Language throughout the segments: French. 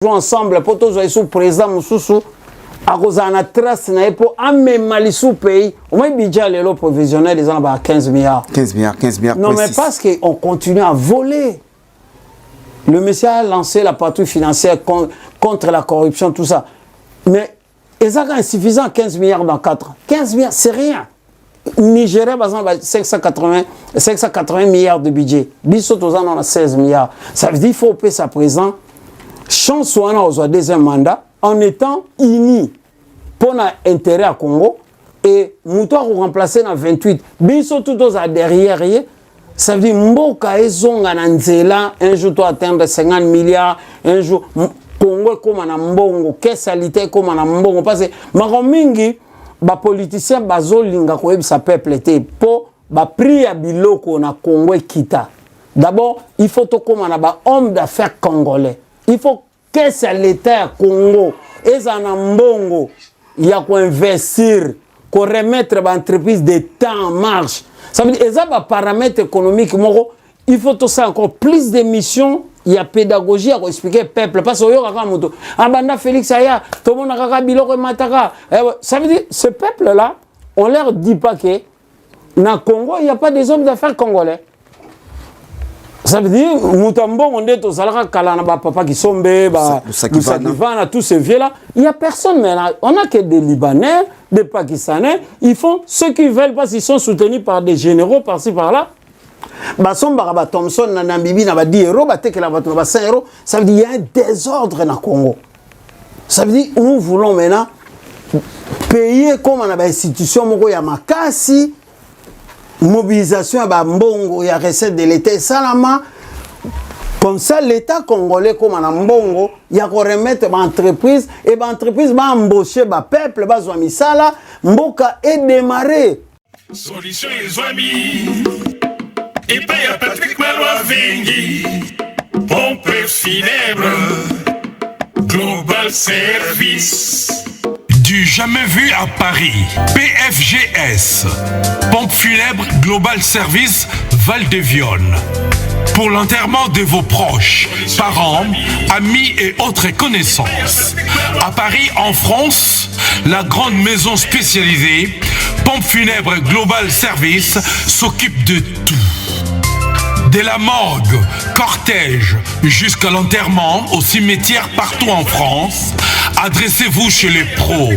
ensemble pour tous les sous-présidents Moussoussou à cause de la trace pour amener sous pays au moins budget les provisionnels ils en ont 15 milliards 15 milliards non mais parce qu'on continue à voler. Le monsieur a lancé la patrouille financière contre la corruption, tout ça, mais ils ont insuffisant 15 milliards dans 4 ans. 15 milliards c'est rien. Nigeria par exemple 580 milliards de budget, Bissot on a 16 milliards, ça veut dire qu'il faut payer sa présence. Chance ou on a deuxième mandat en étant unis pour l'intérêt à Congo et Moutoir remplacer dans 28. Biso tout aux derrière, ça veut dire Mboka et Zonga Nanzela, un jour tu atteindre 50 milliards, un jour Congo comme un mbongo, qu'est-ce qualité comme un mbongo parce que Maromingi, les politiciens bazolinga ko sa peuple était pour ba prix à biloko na Congo kita. D'abord, il faut tout comme un homme d'affaires congolais. Il faut que c'est l'État Congo et ça mbongo il y a quoi investir qu'on remettre l'entreprise de temps en marche. Ça veut dire que ça va paramètres économiques il faut tout ça encore plus de missions, il y a pédagogie à expliquer peuple parce que yo kaka moto abanda Félix aya tout le monde kaka biloko mataka. Ça veut dire ce peuple là on leur dit pas que dans Congo il n'y a pas des hommes d'affaires congolais. Ça veut dire, Moutambo, on est au salaire Kalana, papa qui sont Sakivana, tous ces vieux-là. Il n'y a personne, mais là, on n'a que des Libanais, des Pakistanais. Ils font ce qu'ils veulent parce qu'ils sont soutenus par des généraux par-ci, par-là. Basson Baraba Thompson, Nanambibi, n'a pas 10 euros, n'a 5 euros. Ça veut dire qu'il y a un désordre dans le Congo. Ça veut dire, nous voulons maintenant payer comme on a une institution, il y a Makasi. Mobilisation à Mbongo, il y a recette de l'État Salama. Comme ça, l'État congolais, comme en Mbongo, il y a qu'on remettre l'entreprise et l'entreprise va embaucher le peuple, va zoami sala, Mboka et démarrer. Solution et zoami. Et pas y a Patrick Malois Vengi. Pompe funèbre. Global Service. Du jamais vu à Paris, PFGS, Pompe funèbre Global Service Val-de-Vione. Pour l'enterrement de vos proches, parents, amis et autres connaissances. À Paris, en France, la grande maison spécialisée, Pompe funèbre Global Service, s'occupe de tout. De la morgue, cortège, jusqu'à l'enterrement au cimetière partout en France, adressez-vous chez les pros.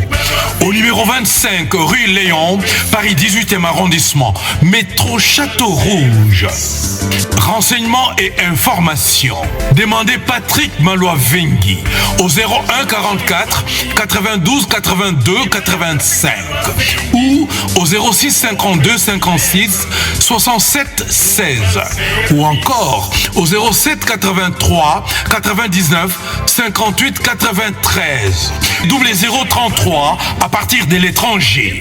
Au numéro 25 rue Léon, Paris 18e arrondissement, métro Château Rouge. Renseignements et informations. Demandez Patrick Malois Vengi au 01 44 92 82 85 ou au 06 52 56 67 16 ou encore au 07 83 99 58 93 double 033 à partir de l'étranger.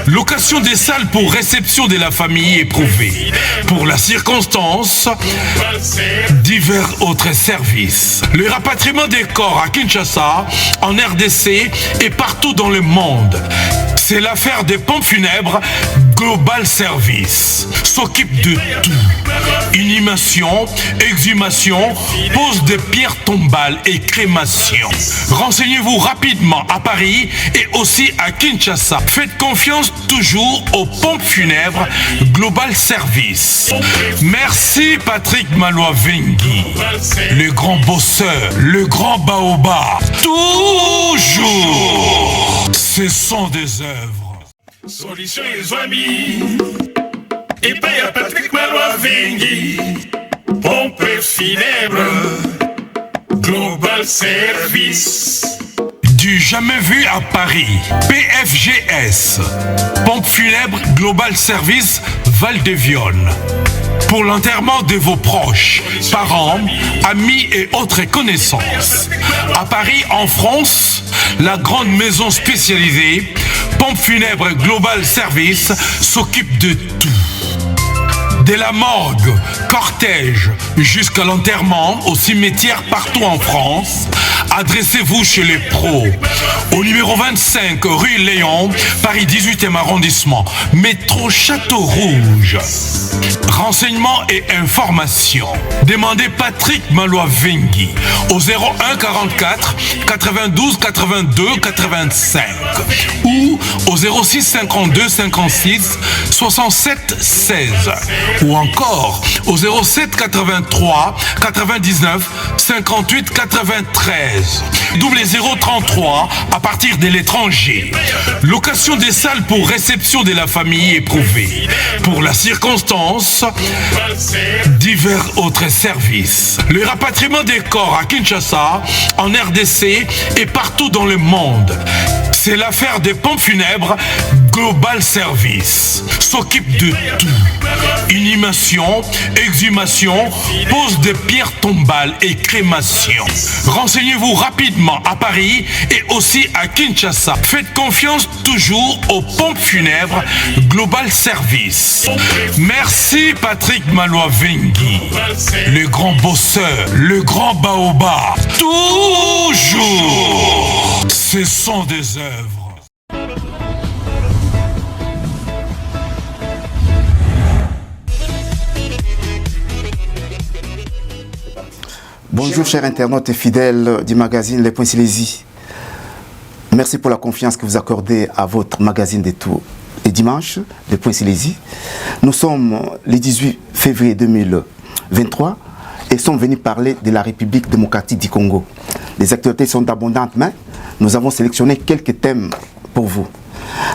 Location des salles pour réception de la famille éprouvée. Pour la circonstance, divers autres services. Le rapatriement des corps à Kinshasa, en RDC et partout dans le monde. C'est l'affaire des pompes funèbres Global Service. S'occupe de tout. Inhumation, exhumation, pose de pierres tombales et crémation. Renseignez-vous rapidement à Paris et aussi à Kinshasa. Faites confiance toujours aux pompes funèbres Global Service. Merci Patrick Malois Vengi, le grand bosseur, le grand baobab. Toujours. Ce sont des œuvres. Solution et amis. Et pas y a Patrick Malois Vengi. Pompe funèbre. Global Service. Du jamais vu à Paris, PFGS, Pompe funèbre Global Service Val-de-Vione. Pour l'enterrement de vos proches, parents, amis et autres connaissances. À Paris, en France, la grande maison spécialisée, Pompe funèbre Global Service, s'occupe de tout. De la morgue, cortège, jusqu'à l'enterrement au cimetière partout en France, adressez-vous chez les pros. Au numéro 25, rue Léon, Paris 18e arrondissement, métro Château Rouge. Renseignements et informations. Demandez Patrick Malois-Vengui au 01 44 92 82 85 ou au 06 52 56 67 16 ou encore au 07 83 99 58 93 double 033 à partir de l'étranger. Location des salles pour réception de la famille éprouvée. Pour la circonstance, divers autres services. Le rapatriement des corps à Kinshasa, en RDC et partout dans le monde. C'est l'affaire des pompes funèbres Global Service. S'occupe de tout. Inhumation, exhumation, pose de pierres tombales et crémation. Renseignez-vous rapidement à Paris et aussi à Kinshasa. Faites confiance toujours aux pompes funèbres Global Service. Merci Patrick Malois-Vengui, le grand bosseur, le grand baobab. Toujours, ce sont des œuvres. Bonjour chers internautes et fidèles du magazine Les Points Silésie. Merci pour la confiance que vous accordez à votre magazine de tous les dimanches, Les Points Silésie. Nous sommes le 18 février 2023 et sommes venus parler de la République démocratique du Congo. Les actualités sont abondantes, mais nous avons sélectionné quelques thèmes pour vous.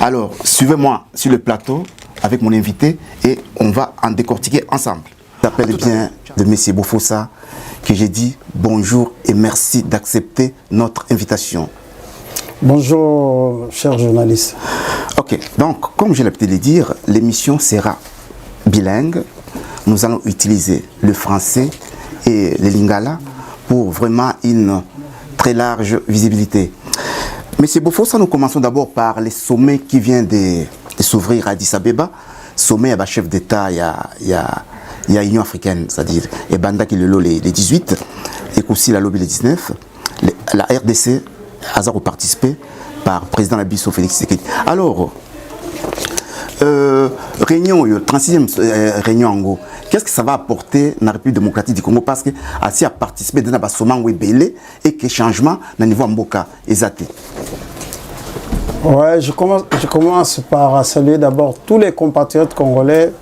Alors, suivez-moi sur le plateau avec mon invité et on va en décortiquer ensemble. Je m'appelle bien de M. Bofossa, que j'ai dit bonjour et merci d'accepter notre invitation. Bonjour, chers journalistes. Ok, donc, comme je l'ai peut-être dire, l'émission sera bilingue. Nous allons utiliser le français et le lingala pour vraiment une très large visibilité. Monsieur Bofossa, nous commençons d'abord par les sommets qui viennent de s'ouvrir à Addis Abeba. Sommet à chef d'État, il y a l'Union africaine, c'est-à-dire et Banda qui le les 18, et aussi la lobby les 19. La RDC a participé par le président Labisso Félix Tshisekedi. Alors, réunion, 36e réunion en Ango, qu'est-ce que ça va apporter dans la République démocratique du Congo? Parce que Assi a participé dans la Soman Webele et que changement dans le niveau Mboka Ezate. Ouais, je commence par saluer d'abord tous les compatriotes congolais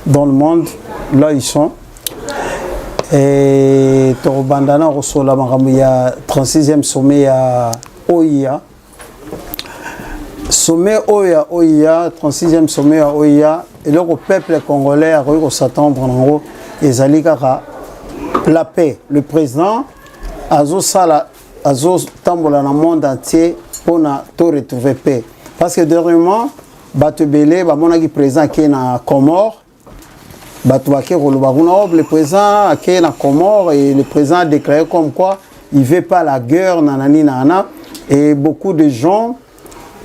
dans le monde, là ils sont. Et Torobandana Rosola il y a 36e sommet à OIA. Sommet OIA, 36e sommet à OIA. Et le peuple congolais a réussi à s'attendre en gros. Et Zalikara, la paix. Le président Azo Tambola dans le monde entier pour retrouver paix. Parce que dernièrement, Batebele, le président qui est dans Comores, le président qui est dans Comores et le président a déclaré comme quoi il ne veut pas la guerre, nanana. Et beaucoup de gens,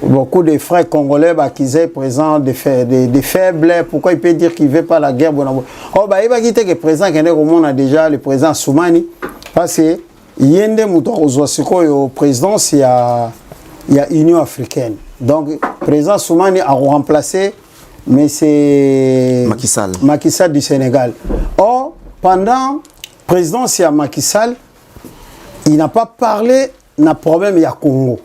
beaucoup de frères congolais qui sont présents des faibles. Pourquoi il peut dire qu'il ne veut pas la guerre? Il va quitter le président qui est au monde déjà, le président Soumani. Parce que il y a au présidence, il y a Union africaine. Donc, le président Soumani a remplacé, mais c'est Macky Sall du Sénégal. Or, pendant la présidence, il y a Macky Sall, il n'a pas parlé d'un problème, il y a Congo.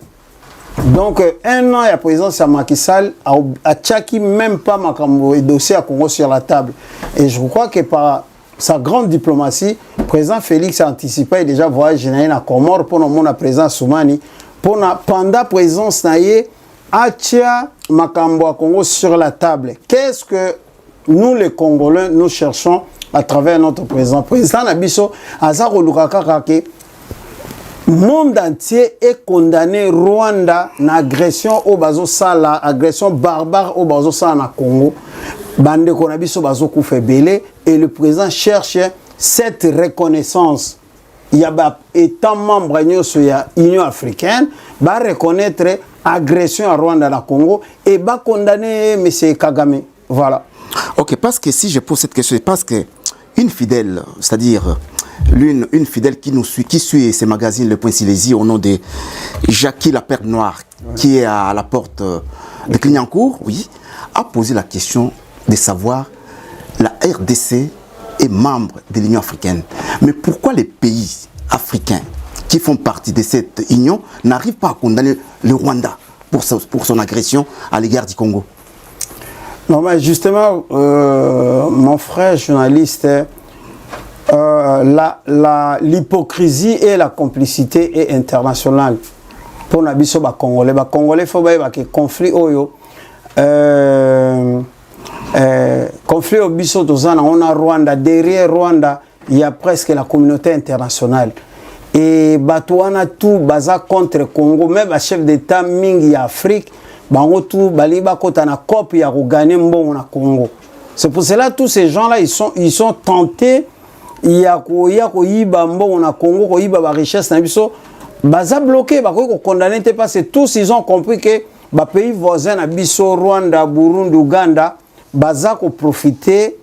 Donc, un an, il y a présidence à Macky Sall, a tchaki même pas le dossier à Congo sur la table. Et je crois que par sa grande diplomatie, le président Félix a anticipé déjà voyage général à Comores pour le président Soumani. Pendant la présence naïe, Atia Makambo à Congo sur la table. Qu'est-ce que nous, les Congolais, nous cherchons à travers notre président? Le président Nabiso, Azaro Lukakakake, le monde entier est condamné Rwanda na agression au bazo sala, agression barbare au bazo sala na Congo. Bande Konabiso bazo koufé belé et le président cherche cette reconnaissance. Il y a étant membre de l'Union africaine, va reconnaître l'agression à Rwanda na Congo et va condamner M. Kagame. Voilà. Ok, parce que si je pose cette question, c'est parce qu'une fidèle, c'est-à-dire une fidèle qui suit ces magazines, Le Point Silésie, au nom de Jackie la Perle Noire, qui est à la porte de Clignancourt, oui, a posé la question de savoir la RDC est membre de l'Union africaine. Mais pourquoi les pays africains qui font partie de cette union n'arrivent pas à condamner le Rwanda pour son agression à l'égard du Congo? Non, mais justement, mon frère journaliste, l'hypocrisie et la complicité est internationale. Pour les Congolais, les Congolais, il faut que le conflit conflit au biso on a Rwanda, derrière Rwanda il y a presque la communauté internationale et batouana tout baza contre Congo, même le chef d'état mingi Afrique bango tout baliba kota na COP ya gagner mbongo na Congo. C'est pour cela tous ces gens là ils sont tentés ya ko yiba mbongo na Congo, ko yiba ba richesse na biso baza bloqué ba ko condamner parce que tous ils ont compris que ba pays voisins na biso Rwanda, Burundi, Uganda baza ko profiter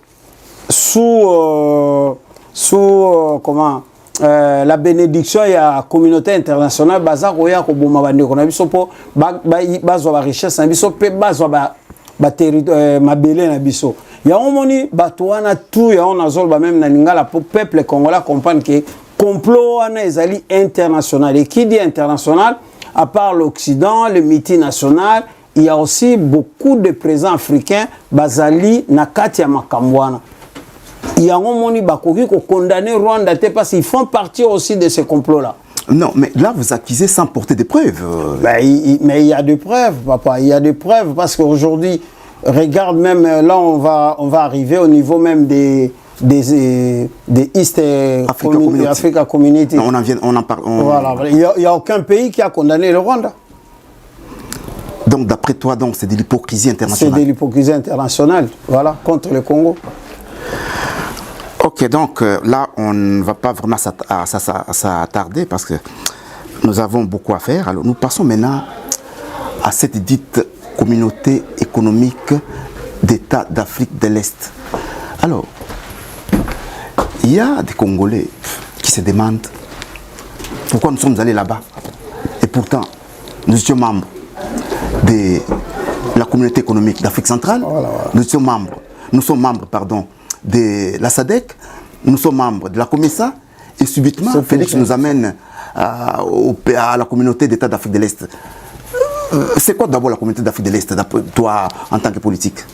sous la bénédiction de la communauté internationale baza ko ya ko boma bande ko na biso po bazwa ba richesse na biso pe bazwa ba territoire mabele na biso ya omoni bato wana tout ya on azol ba même na lingala pour peuple congolais comprendre que complot wana ezali international et qui dit international à part l'Occident, le multinational, il y a aussi beaucoup de présents africains bazali na kati ya makambwana. Il y a un moment bakoki ko condamner Rwanda parce qu'ils font partie aussi de ce complot là. Non, mais là vous accusez sans porter des preuves. Mais il y a des preuves, papa, il y a des preuves parce qu'aujourd'hui regarde même là on va arriver au niveau même des East Africa Community. Non, on en parle. Voilà, il n'y a aucun pays qui a condamné le Rwanda. Donc d'après toi, c'est de l'hypocrisie internationale. C'est de l'hypocrisie internationale, voilà, contre le Congo. Ok, donc là, on ne va pas vraiment s'attarder parce que nous avons beaucoup à faire. Alors nous passons maintenant à cette dite communauté économique d'États d'Afrique de l'Est. Alors, il y a des Congolais qui se demandent pourquoi nous sommes allés là-bas. Et pourtant, nous étions membres de la communauté économique d'Afrique centrale. Voilà. Nous sommes membres de la SADC, nous sommes membres de la COMESA. Et subitement, Félix nous amène à la communauté d'États d'Afrique de l'Est. C'est quoi d'abord la communauté d'Afrique de l'Est, toi, en tant que politique?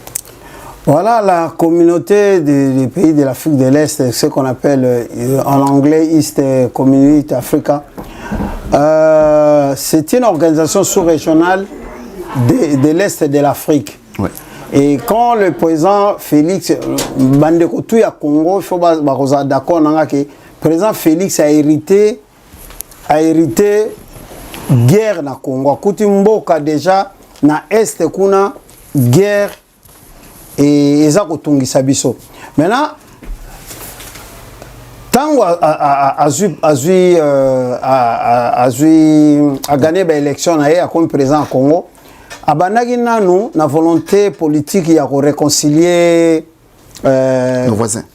Voilà, la communauté des pays de l'Afrique de l'Est, ce qu'on appelle en anglais East Community Africa. C'est une organisation sous-régionale de l'Est de l'Afrique. Ouais. Et quand le président Félix, Bandekotou ya Congo, il faut être d'accord que le président Félix a hérité guerre na Congo. Kuti mboka déjà na Est kuna guerre et eza kotungisa biso. Maintenant tango a gagné l'élection comme président Congo, abandaki nanu na volonté politique ya ko réconcilier nos voisins.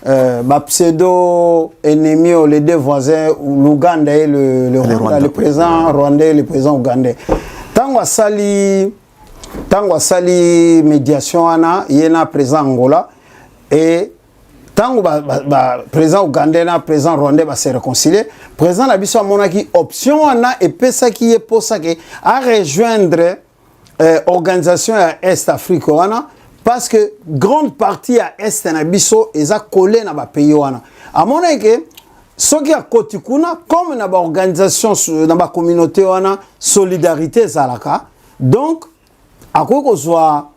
Pseudo ennemis, les deux voisins, l'Ouganda et le Rwanda, le président rwandais et le président ougandais. Tango asali médiation ana yena président Angola et tango président ougandais na président rwandais va se réconcilier. Président na biso monaki option ana et pesa qui est pour ça que à rejoindre organisation à Est Afrique wana. Parce que grande partie à Est na biso eza collé na ba pays wana. A mon que ce qui a côté kuna comme na ba organisation na ba communauté wana solidarité zalaka. Donc à quoi que soit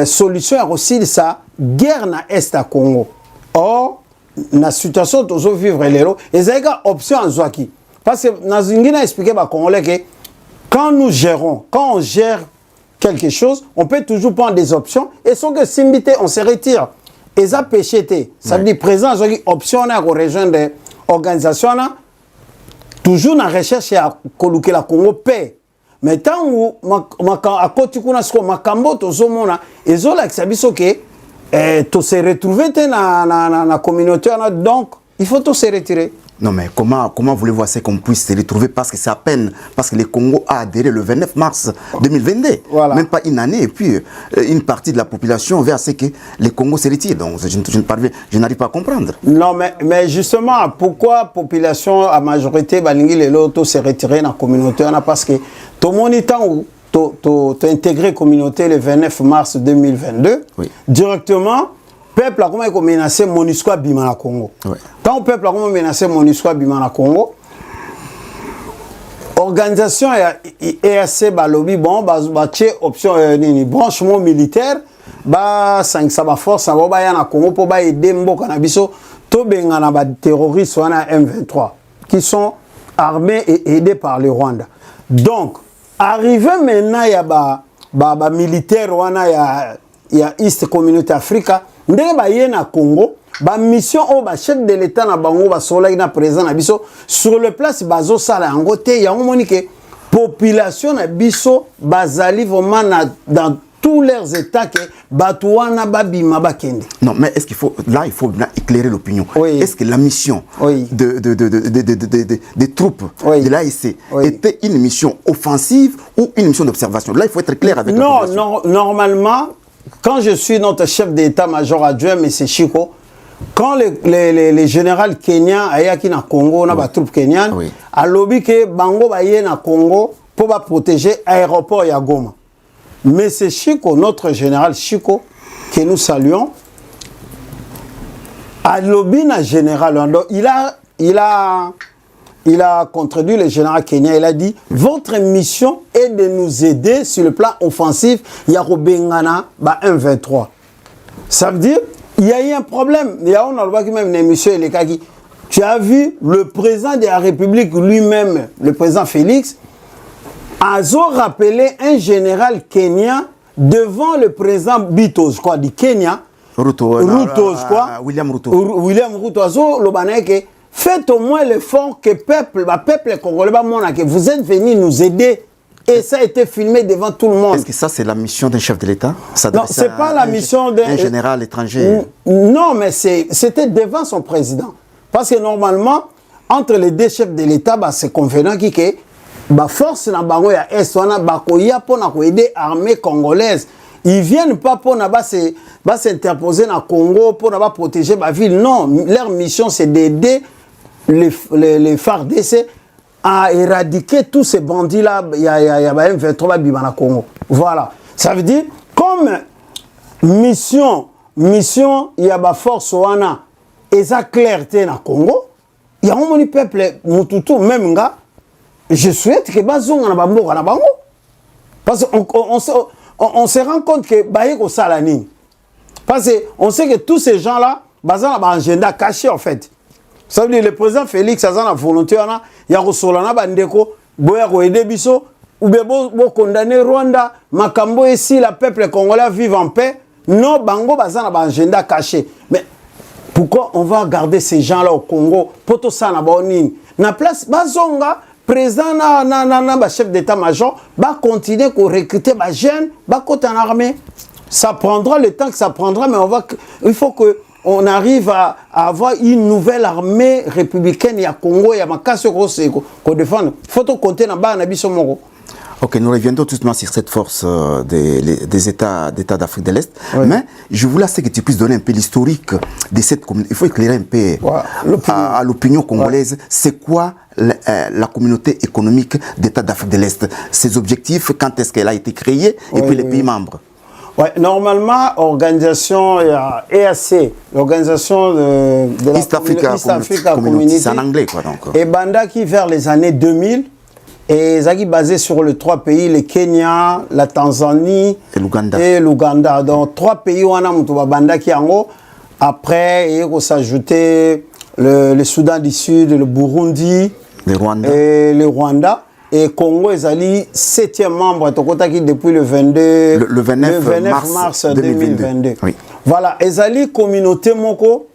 solution aussi ça guerre na Est à Congo. Or na situation tozo vivre lelo ezaka option en zwaki. Parce que na zingina expliquer ba Congolais que quand on gère quelque chose, on peut toujours prendre des options et sans que simbité on se retire. Et ça péché ça veut dire présent une option à rejoindre organisation toujours dans recherche à coloquer la Congo paix. Mais tant où à côté kuna ce makambo tozomona ezola kisabiso que to se retrouver na communauté donc il faut tout se retirer. Non, mais comment voulez-vous qu'on puisse se retrouver parce que c'est à peine, parce que le Congo a adhéré le 29 mars 2022, voilà. Même pas une année, et puis une partie de la population veut à ce que le Congo se retire. Donc je n'arrive pas à comprendre. Non, mais justement, pourquoi la population à majorité balingi les lotos se retirer dans la communauté? Parce que tout le monde tu intégré la communauté le 29 mars 2022, oui. Directement. Peuple a comment menacé MONUSCO à Bimana Congo. Ouais. Tant le peuple a comment menacé MONUSCO à Bimana Congo, organisation EAC Balobi, bon, bah, option branchement militaire, bah, 5 ça va force, ça va y en Congo pour aider Mboka Nabiso, to bengana ba terroristes wana M23 qui sont armés et aidés par le Rwanda. Donc, arrivé maintenant il y a ba militaire wana ya East Community Africa. Ndenge baye na Congo, ba mission o ba chef de l'état na bango ba sola ina président na biso sur le place bazo sala yango te yango moni que population na biso bazali vraiment dans tous leurs états que batouana babima bakende. Non, mais est-ce qu'il faut là il faut éclairer l'opinion. Oui. Est-ce que la mission oui. des troupes oui. de l'AEC oui. était une mission offensive ou une mission d'observation? Là, il faut être clair avec la population. Non, normalement, quand je suis notre chef d'état-major adjoint, M. Chiko, quand les généraux kenyans ayaki na Congo, na ba troupes kenyanes, oui. a lobby que bango baye na Congo pour protéger l'aéroport ya Goma. M. Chiko, notre général Chiko, que nous saluons, a lobby na général, donc il a contredit le général kenyan, il a dit votre mission est de nous aider sur le plan offensif, il y a Robengana, 1-23. Ça veut dire il y a eu un problème. Il y a même une émission, tu as vu le président de la République lui-même, le président Félix, a rappelé un général kenyan devant le président Bito, je crois, du Kenya, William Ruto. William Ruto, faites au moins l'effort que peuple congolais, que vous êtes venus nous aider. Et ça a été filmé devant tout le monde. Est-ce que ça, c'est la mission d'un chef de l'État? Non, ce n'est pas la mission d'un général étranger. Non, mais c'était devant son président. Parce que normalement, entre les deux chefs de l'État, c'est convenant que la force na bango ya Est, pour aider l'armée congolaise. Ils ne viennent pas pour s'interposer dans le Congo, pour protéger la ville. Non, leur mission, c'est d'aider les FARDC à éradiquer tous ces bandits-là. Il y a M23 Bimana Congo. Voilà. Ça veut dire, comme mission, il y a une force wana, et ça clarté dans le Congo, il y a un peuple, Mututu, même gars, je souhaite que bazonga na bamboka na bango. Parce qu'on se rend compte que Bayeko Salani. Parce qu'on sait que tous ces gens-là, bazan a un agenda caché en fait. Ça veut dire le président Félix a une volonté, il y a Rosolana Bandeko, Boya Koede Biso, ou bien condamner Rwanda, Makambo ici, le peuple congolais vive en paix. Non, Bango bazan a un agenda caché. Mais pourquoi on va garder ces gens-là au Congo? Poto sana baonine. Na place bazonga, président na chef d'état-major, va continuer à recruter les jeunes, va côté en armée. Ça prendra le temps que ça prendra, mais il faut qu'on arrive à avoir une nouvelle armée républicaine. Il y a Congo, il y a Makassio qu'on défend. Il faut compter dans le Nabiso Moro. Ok, nous reviendrons tout de suite sur cette force des États d'Afrique de l'Est. Oui. Mais je voulais que tu puisses donner un peu l'historique de cette communauté. Il faut éclairer un peu à l'opinion congolaise. Ouais. C'est quoi la communauté économique d'États d'Afrique de l'Est? Ses objectifs, quand est-ce qu'elle a été créée, et puis les pays membres? Ouais, normalement, organisation EAC, l'organisation de la East Africa Community, c'est en anglais quoi donc. Et Bandaki vers les années 2000, et Zaki basé sur les 3 pays, le Kenya, la Tanzanie et l'Ouganda. Donc 3 pays où on a Moutouba Bandaki Ango. Après, il faut s'ajouter le Soudan du Sud, le Burundi et le Rwanda. Et Congo est allé 7e membre depuis le 29 mars 2022. Oui. Voilà, Ezali communauté moko,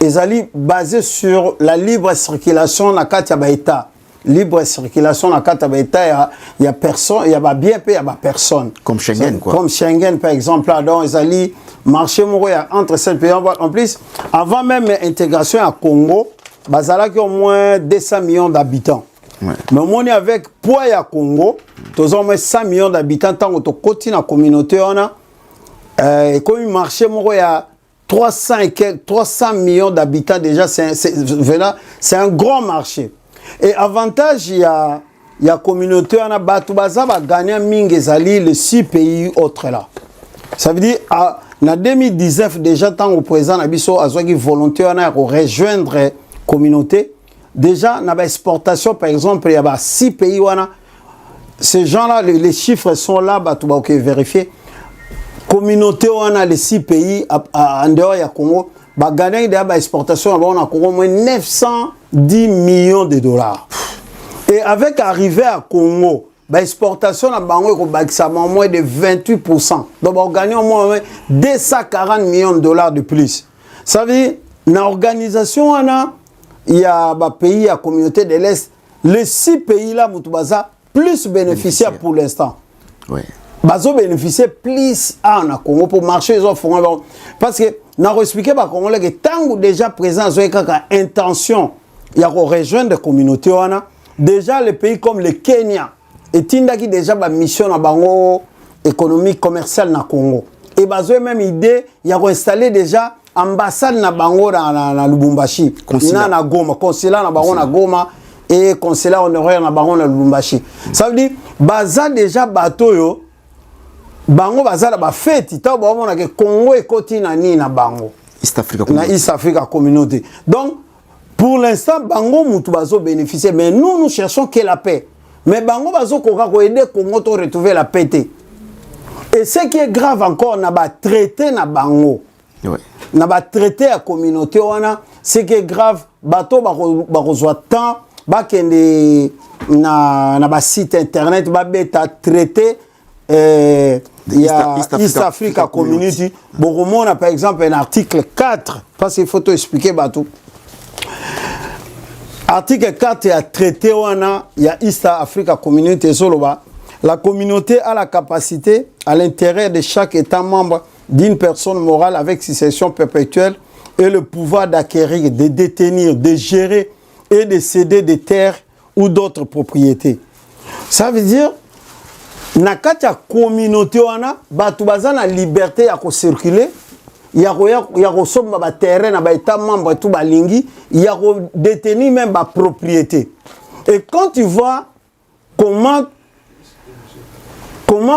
Ezali basé sur la libre circulation na kati ya baïta. Libre circulation na kati ya baïta, il y a personne, il y a bien peu, il y a personne. Comme Schengen quoi. Comme Schengen par exemple, donc Ezali marché moko entre 7 pays. En plus, avant même l'intégration à Congo, bazalaki au moins 200 millions d'habitants. Ouais. Mais on est avec poids ya Congo, tous au moins 100 millions d'habitants, tant que tu la communauté, on a comme un marché, il y a 300 millions d'habitants déjà, c'est un grand marché. Et avantage, il y a communauté, on a Batoubaza, va gagner Mingezali, les 6 pays autres là. Ça veut dire, en 2019, déjà, tant au présent, on a une volonté de rejoindre la communauté. Déjà, dans l'exportation, par exemple, il y a 6 pays. Ces gens-là, les chiffres sont là, tu vas vérifier. Communauté, on a les 6 pays en dehors du Congo. Gagner l'exportation, on a au moins 910 millions de dollars. Et avec l'arrivée à Congo, l'exportation na bango est moins de 28%. Donc on gagne au moins 240 millions de dollars de plus. Ça veut dire, dans l'organisation, il y a des pays, la communauté de l'Est, les 6 pays-là, plus bénéficiaires pour l'instant. Oui. Ils bénéficient plus en Congo pour marcher. Parce que, nous avons expliqué que tant que déjà présent, ils ont une intention de rejoindre la communauté, déjà les pays comme le Kenya, et Tindaki déjà une mission na bango économique commerciale na Congo. Et ils ont même idée, ils ont installé déjà ambassade na bango na Lubumbashi. Na Goma, consulat na bango na Goma et consulat honoraire na bango na Lubumbashi. Ça veut dire, baza déjà bateau yo, bango baza na ba fête, ta ba mona ke Congo et koti na ni na bango. East Africa Community. Na East Africa Community. Donc, pour l'instant, bango mutu bazo bénéficier, mais nous cherchons que la paix. Mais bango bazo koka ko aider Congo to retrouver la paix. Et ce qui est grave encore, na ba traité na bango. Ouais. Na ba traité la communauté wana, ce qui est grave, bato ba reçoit temps, ba kende na ba site internet, ba beta traité il y a East Africa Community. Bon, on a par exemple un article 4, parce qu'il faut tout expliquer bato. Article 4 a traité il y a East Africa Community Soloba. La communauté a la capacité, à l'intérêt de chaque État membre, d'une personne morale avec succession perpétuelle et le pouvoir d'acquérir, de détenir, de gérer et de céder des terres ou d'autres propriétés. Ça veut dire, dans la communauté, batu baza na liberté à circuler. Il y a des terrains, des États membres, tout balingi, il y a détenir même des propriétés. Et quand tu vois comment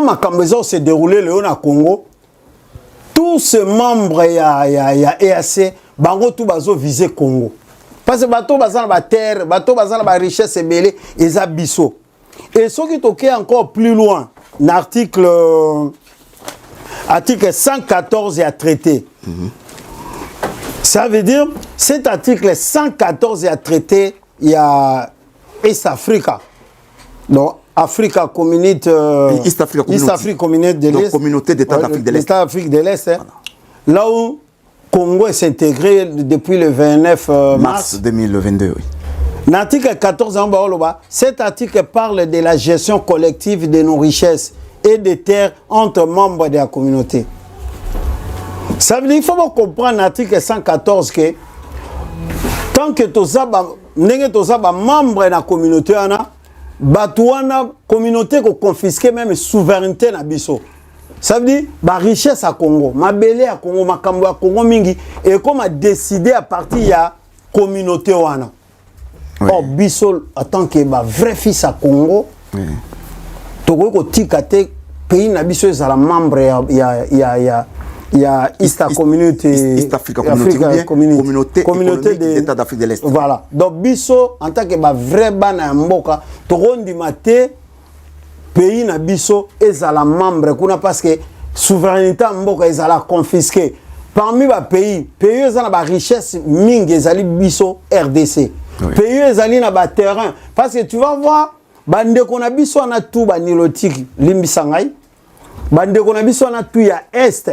ma cambezo s'est déroulé le Congo, tous ces membres il y a EAC, bango tout bazo visé Congo. Parce que bateau bazan ba terre, bateau bazan ba richesse belé et abisso. Et ce qui toquait encore plus loin, l'article article 114 est traité. Ça veut dire, cet article 114 est traité, il y a East Africa. Donc, Africa Community, East Africa Community de l'Est. Communauté d'État d'Afrique de l'Est. L'État d'Afrique de l'Est. Hein. Voilà. Là où Congo s'est intégré depuis le 29 mars 2022. Oui. L'article 14, cet article parle de la gestion collective de nos richesses et des terres entre membres de la communauté. Ça veut dire qu'il faut comprendre l'article 114 que tant que tu es membre de la communauté, la communauté qui confisque même la souveraineté na biso. Ça veut dire la richesse à Congo, ma belé à Congo, ma kambo à Congo mingi, et comme a décidé à partir de la communauté wana. Oui. Or, biso, en tant que vrai fils à Congo, Togo ko tikate pays na biso ezala membre il y a East Africa Communauté d'État d'Afrique de l'Est. Voilà. Donc biso en tant que vrai bana mboka tokondi mate pays na biso ezala membre kuna parce que souveraineté mboka ezala confisquée. Parmi les pays ezala ba richesse mingi ezali biso RDC. Oui. Pays ezali na ba terrain parce que tu vas voir bande kona biso na tout ba nilotique limbisangai bande kona biso na tout ya est.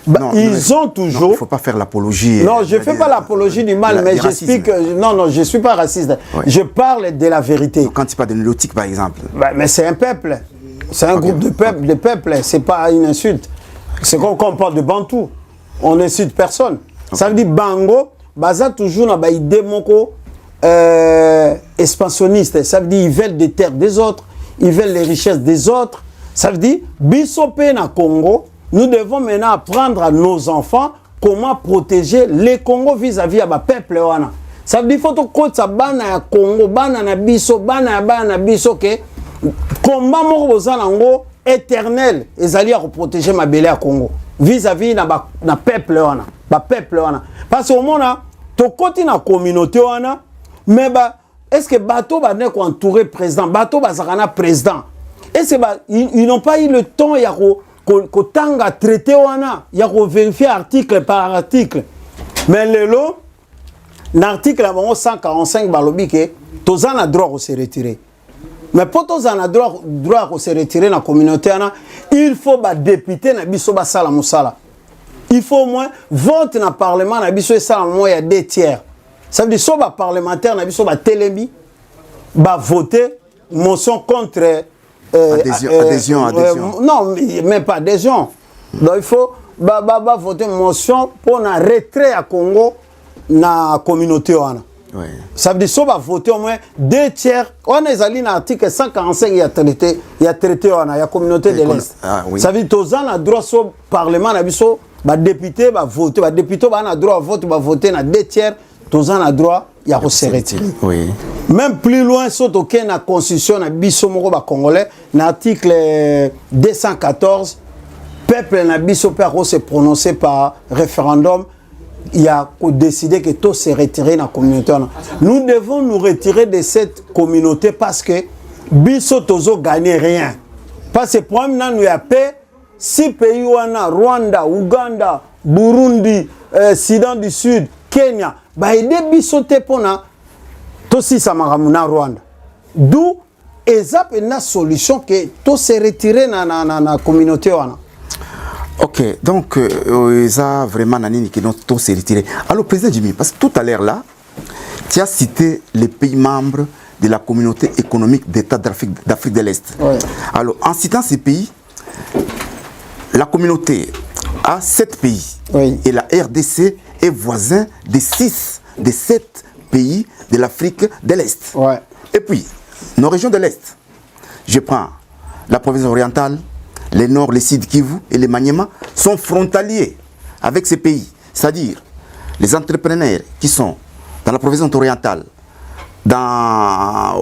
Non, ils ont toujours. Il ne faut pas faire l'apologie. Non, je ne fais pas l'apologie du mal, mais j'explique. Non, je ne suis pas raciste. Oui. Je parle de la vérité. Donc, quand tu parles de nilotique, par exemple. Mais c'est un peuple. C'est un groupe de peuples. Ce n'est pas une insulte. C'est quand on parle de Bantou. On n'insulte personne. Ça veut dire Bango. baza toujours na ba idée moko expansionniste. Ça veut dire ils veulent des terres des autres, ils veulent les richesses des autres. Ça veut dire biso pe na Congo, nous devons maintenant apprendre à nos enfants comment protéger les Congo vis-à-vis à ba peuple wana. Ça veut dire faut que ça bana ya Congo, bana na biso que combat moko bozanango éternel ezali à protéger ma belle à Congo vis-à-vis na peuple wana, ba peuple wana. Parce que au moment to koti na communauté wana, mais est-ce que bateau ba ne ko entourer président, bateau ba zakana président. Est-ce que ils n'ont pas eu le temps ya ko tanga traité wana, ya ko vérifier article par article. Mais lelo l'article 145 balobi que tozan a droit de se retirer. Mais pour tozan a droit de se retirer dans la communauté, il faut ba député na biso ba sala musala. Il faut au moins vote dans le parlement na biso sala mo ya 2 tiers. Ça veut dire so ba parlementaire na biso ba télébi ba voter motion contre adhésion. Non, mais pas adhésion. Donc il faut voter motion pour un retrait à Congo na communauté wana. Oui. Ça veut dire so va voter au moins 2 tiers. On est allé dans l'article 145 il y a traité wana, il y a communauté de l'Est. Oui. Ça veut dire tozan a droit so parlement na biso ba député ba voter, ba député ba na droit vote ba voter na 2 tiers, tozan a droit il y a se retirer. Oui. Même plus loin surtout que la constitution na biso moko ba congolais, l'article 214 peuple na biso peut se prononcer par référendum. Il y a décidé que tout se retirer dans la communauté. Nous devons nous retirer de cette communauté parce que biso tozo gagne rien. Parce que pour nous il y a paix, 6 pays Rwanda, Ouganda, Burundi, Soudan du Sud, Kenya, ba aider biso te pona to si samaramuna Rwanda. D'où ezap une solution que tout se retirer dans la communauté wana. Ok, donc ça vraiment nani qui n'ont tous s'est retiré. Alors président Jimmy, parce que tout à l'heure là, tu as cité les pays membres de la communauté économique d'État d'Afrique de l'Est. Ouais. Alors en citant ces pays, la communauté a 7 pays. Oui. Et la RDC est voisin des 7 pays de l'Afrique de l'Est. Ouais. Et puis, nos régions de l'Est, je prends la province orientale, les Nord, les Sud Kivu et les Maniema sont frontaliers avec ces pays. C'est-à-dire, les entrepreneurs qui sont dans la province orientale,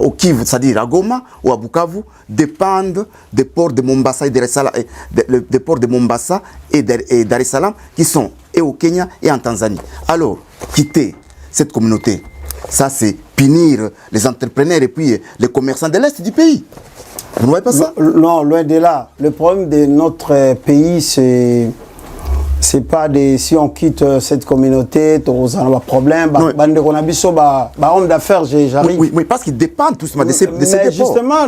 au Kivu, c'est-à-dire à Goma ou à Bukavu, dépendent des ports de Mombasa et des ports de Mombasa et Dar es Salaam qui sont et au Kenya et en Tanzanie. Alors, quitter cette communauté, ça c'est punir les entrepreneurs et puis les commerçants de l'Est du pays. Vous ne voyez pas ça? Non, loin de là. Le problème de notre pays, c'est pas des si on quitte cette communauté, on a un problème. Bande qu'on a biso homme d'affaires, j'arrive. Oui, parce qu'ils dépendent tous de ces mais déports. justement,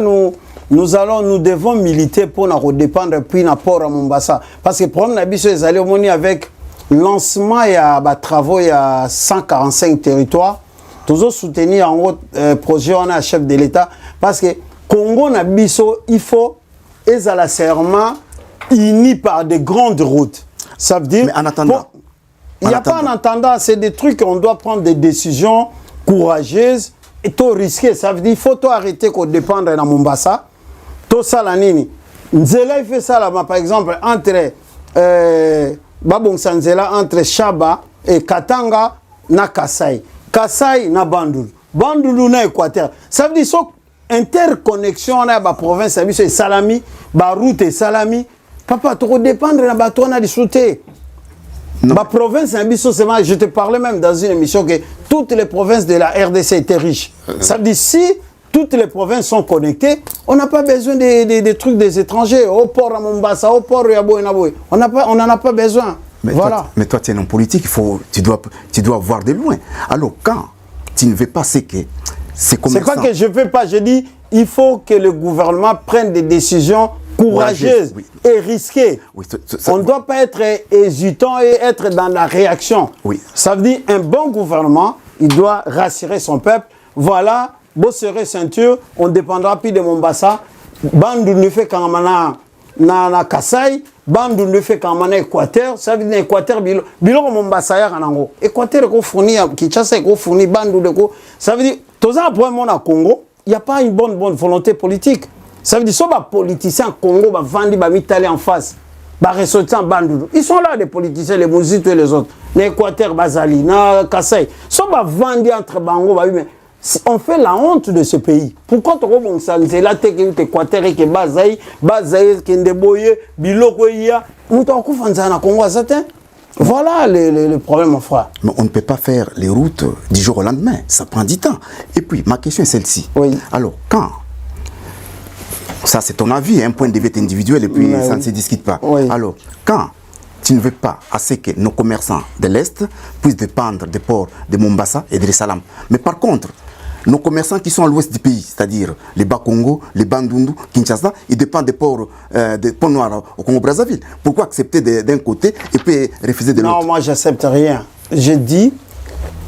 nous devons militer pour nous dépendre puis na port à Mombasa. Parce que le problème de biso est allé au Moni avec lancement il y a travaux il y a 145 territoires. Toujours soutenir en gros projet on a chef de l'État parce que Congo na biso, il faut ezala serment unis par des grandes routes. Ça veut dire. Mais en attendant. Il n'y a pas en attendant, c'est des trucs qu'on doit prendre des décisions courageuses et tout risquer. Ça veut dire qu'il faut tout arrêter qu'on dépende de Mombasa. Tout ça la nini. Nzela il fait ça là-bas, par exemple, entre Babong Sanzela, entre Chaba et Katanga na Kasai. Kasai na Bandul. Bandulu na Équateur. Ça veut dire que interconnexion on a la province et Salami, la route et Salami. Papa, tu dépendre de la bateau on a discuté. La province je te parlais même dans une émission que toutes les provinces de la RDC étaient riches. Ça veut dire si toutes les provinces sont connectées, on n'a pas besoin des trucs des étrangers. Au port à Mombasa, au port à Yabo et Naboé. On n'en a pas besoin. Mais voilà. Toi, tu es un homme politique, tu dois voir de loin. Alors, quand tu ne veux pas, c'est que c'est pas que je ne veux pas, je dis il faut que le gouvernement prenne des décisions courageuses et risquées. Oui, on ne doit pas être hésitant et être dans la réaction. Oui. Ça veut dire un bon gouvernement, il doit rassurer son peuple. Voilà, beau serrer ceinture, on ne dépendra plus de Mombasa. Bandu ne fait qu'en na Kasai, bandu ne fait quand même Équateur, ça veut dire Équateur bilo Mombasa ya kanango. Équateur ko fournir Kinshasa ko fournir bandu de ko. Ça veut dire tous un problème au Congo, il n'y a pas une bonne volonté politique. Ça veut dire que les politiciens Congo va vendre ba mitali en face. Ba ressortissants bandu. Ils sont là les politiciens les Mozitu et les autres. L'Équateur Bazali, na Kassai. So ba vendre entre bango ba mais on fait la honte de ce pays. Pourquoi tu vois ça c'est là que l'Équateur et que Bazaï que Ndeboye biloko ya muto ko fanza na Congo certain. Voilà le problème, mon frère. Mais on ne peut pas faire les routes du jour au lendemain. Ça prend du temps. Et puis, ma question est celle-ci. Oui. Alors, quand ça, c'est ton avis, un point de vue individuel, et puis mais ça oui. ne se discute pas. Oui. Alors, quand tu ne veux pas assez que nos commerçants de l'Est puissent dépendre des ports de Mombasa et de Dar es Salaam, mais par contre, nos commerçants qui sont à l'ouest du pays, c'est-à-dire les Bas-Congo, les Bandundu, Kinshasa, ils dépendent des ports noirs au Congo-Brazzaville. Pourquoi accepter d'un côté et puis refuser de l'autre? Non, moi, j'accepte rien. Je dis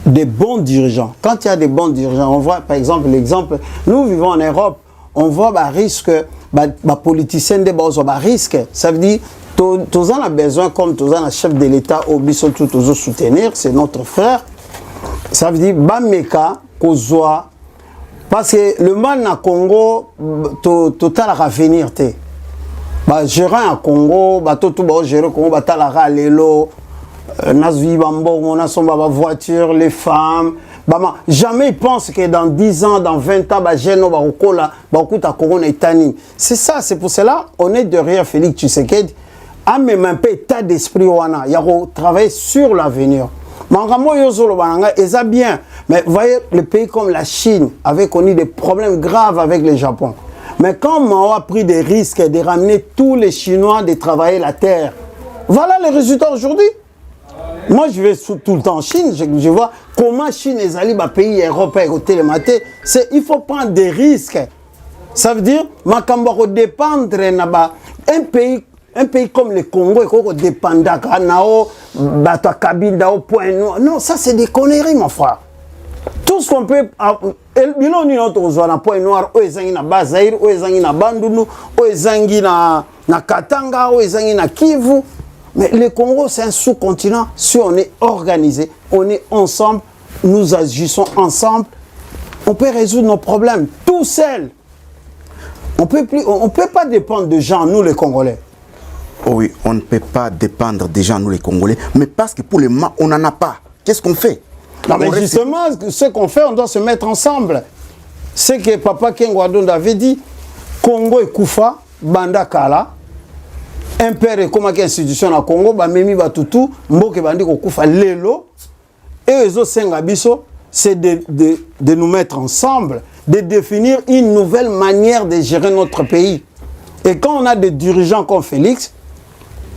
des bons dirigeants. Quand il y a des bons dirigeants, on voit par exemple l'exemple, nous vivons en Europe, on voit bah, risque, bah, politiciens de bah, risque. Ça veut dire, tous en a besoin, comme tous en a chef de l'État, au biso tout soutenir, c'est notre frère. Ça veut dire, bah, meka, kozwa, parce que le mal na Congo, total à venir, bah, gérer un Congo, bah, tout gérer Congo, bah, talara lelo, nazui bambo, on a son voiture, les femmes, bah, jamais ils pensent que dans 10 ans, dans 20 ans, bah, Geno, bah, Okola, bah, Okuta Corona et Tani. C'est ça, c'est pour cela, on est derrière Félix Tshisekedi, à même un peu état d'esprit, il y a travailler sur l'avenir. Bien. Mais vous voyez, les pays comme la Chine avaient connu des problèmes graves avec le Japon. Mais quand on a pris des risques de ramener tous les Chinois de travailler la terre, voilà les résultats aujourd'hui. Moi, je vais tout le temps en Chine, je vois comment Chine et les pays européens au télématé. Il faut prendre des risques. Ça veut dire, Makambaro dépendre un pays comme le Congo, il dépend d'Akanao, Kabinda, au point noir. Non, ça c'est des conneries, mon frère. Tout ce qu'on peut. Il y a un point noir, il y a Bazaïr, il y a Bandunu, il y a Katanga, il y a Kivu. Mais le Congo, c'est un sous-continent. Si on est organisé, on est ensemble, nous agissons ensemble, on peut résoudre nos problèmes tout seul. On peut pas dépendre de gens, nous les Congolais. Oui, on ne peut pas dépendre des gens, nous les Congolais, mais parce que pour le moment, on n'en a pas. Qu'est-ce qu'on fait? Non, mais justement, ce qu'on fait, on doit se mettre ensemble. C'est que Papa Kengwadon avait dit, Congo et Koufa, Banda Kala, un père et comme institution à Congo, Memi Batutu, Mboke Bandi Koufa, Lelo, et les autres Sengabiso, c'est de nous mettre ensemble, de définir une nouvelle manière de gérer notre pays. Et quand on a des dirigeants comme Félix,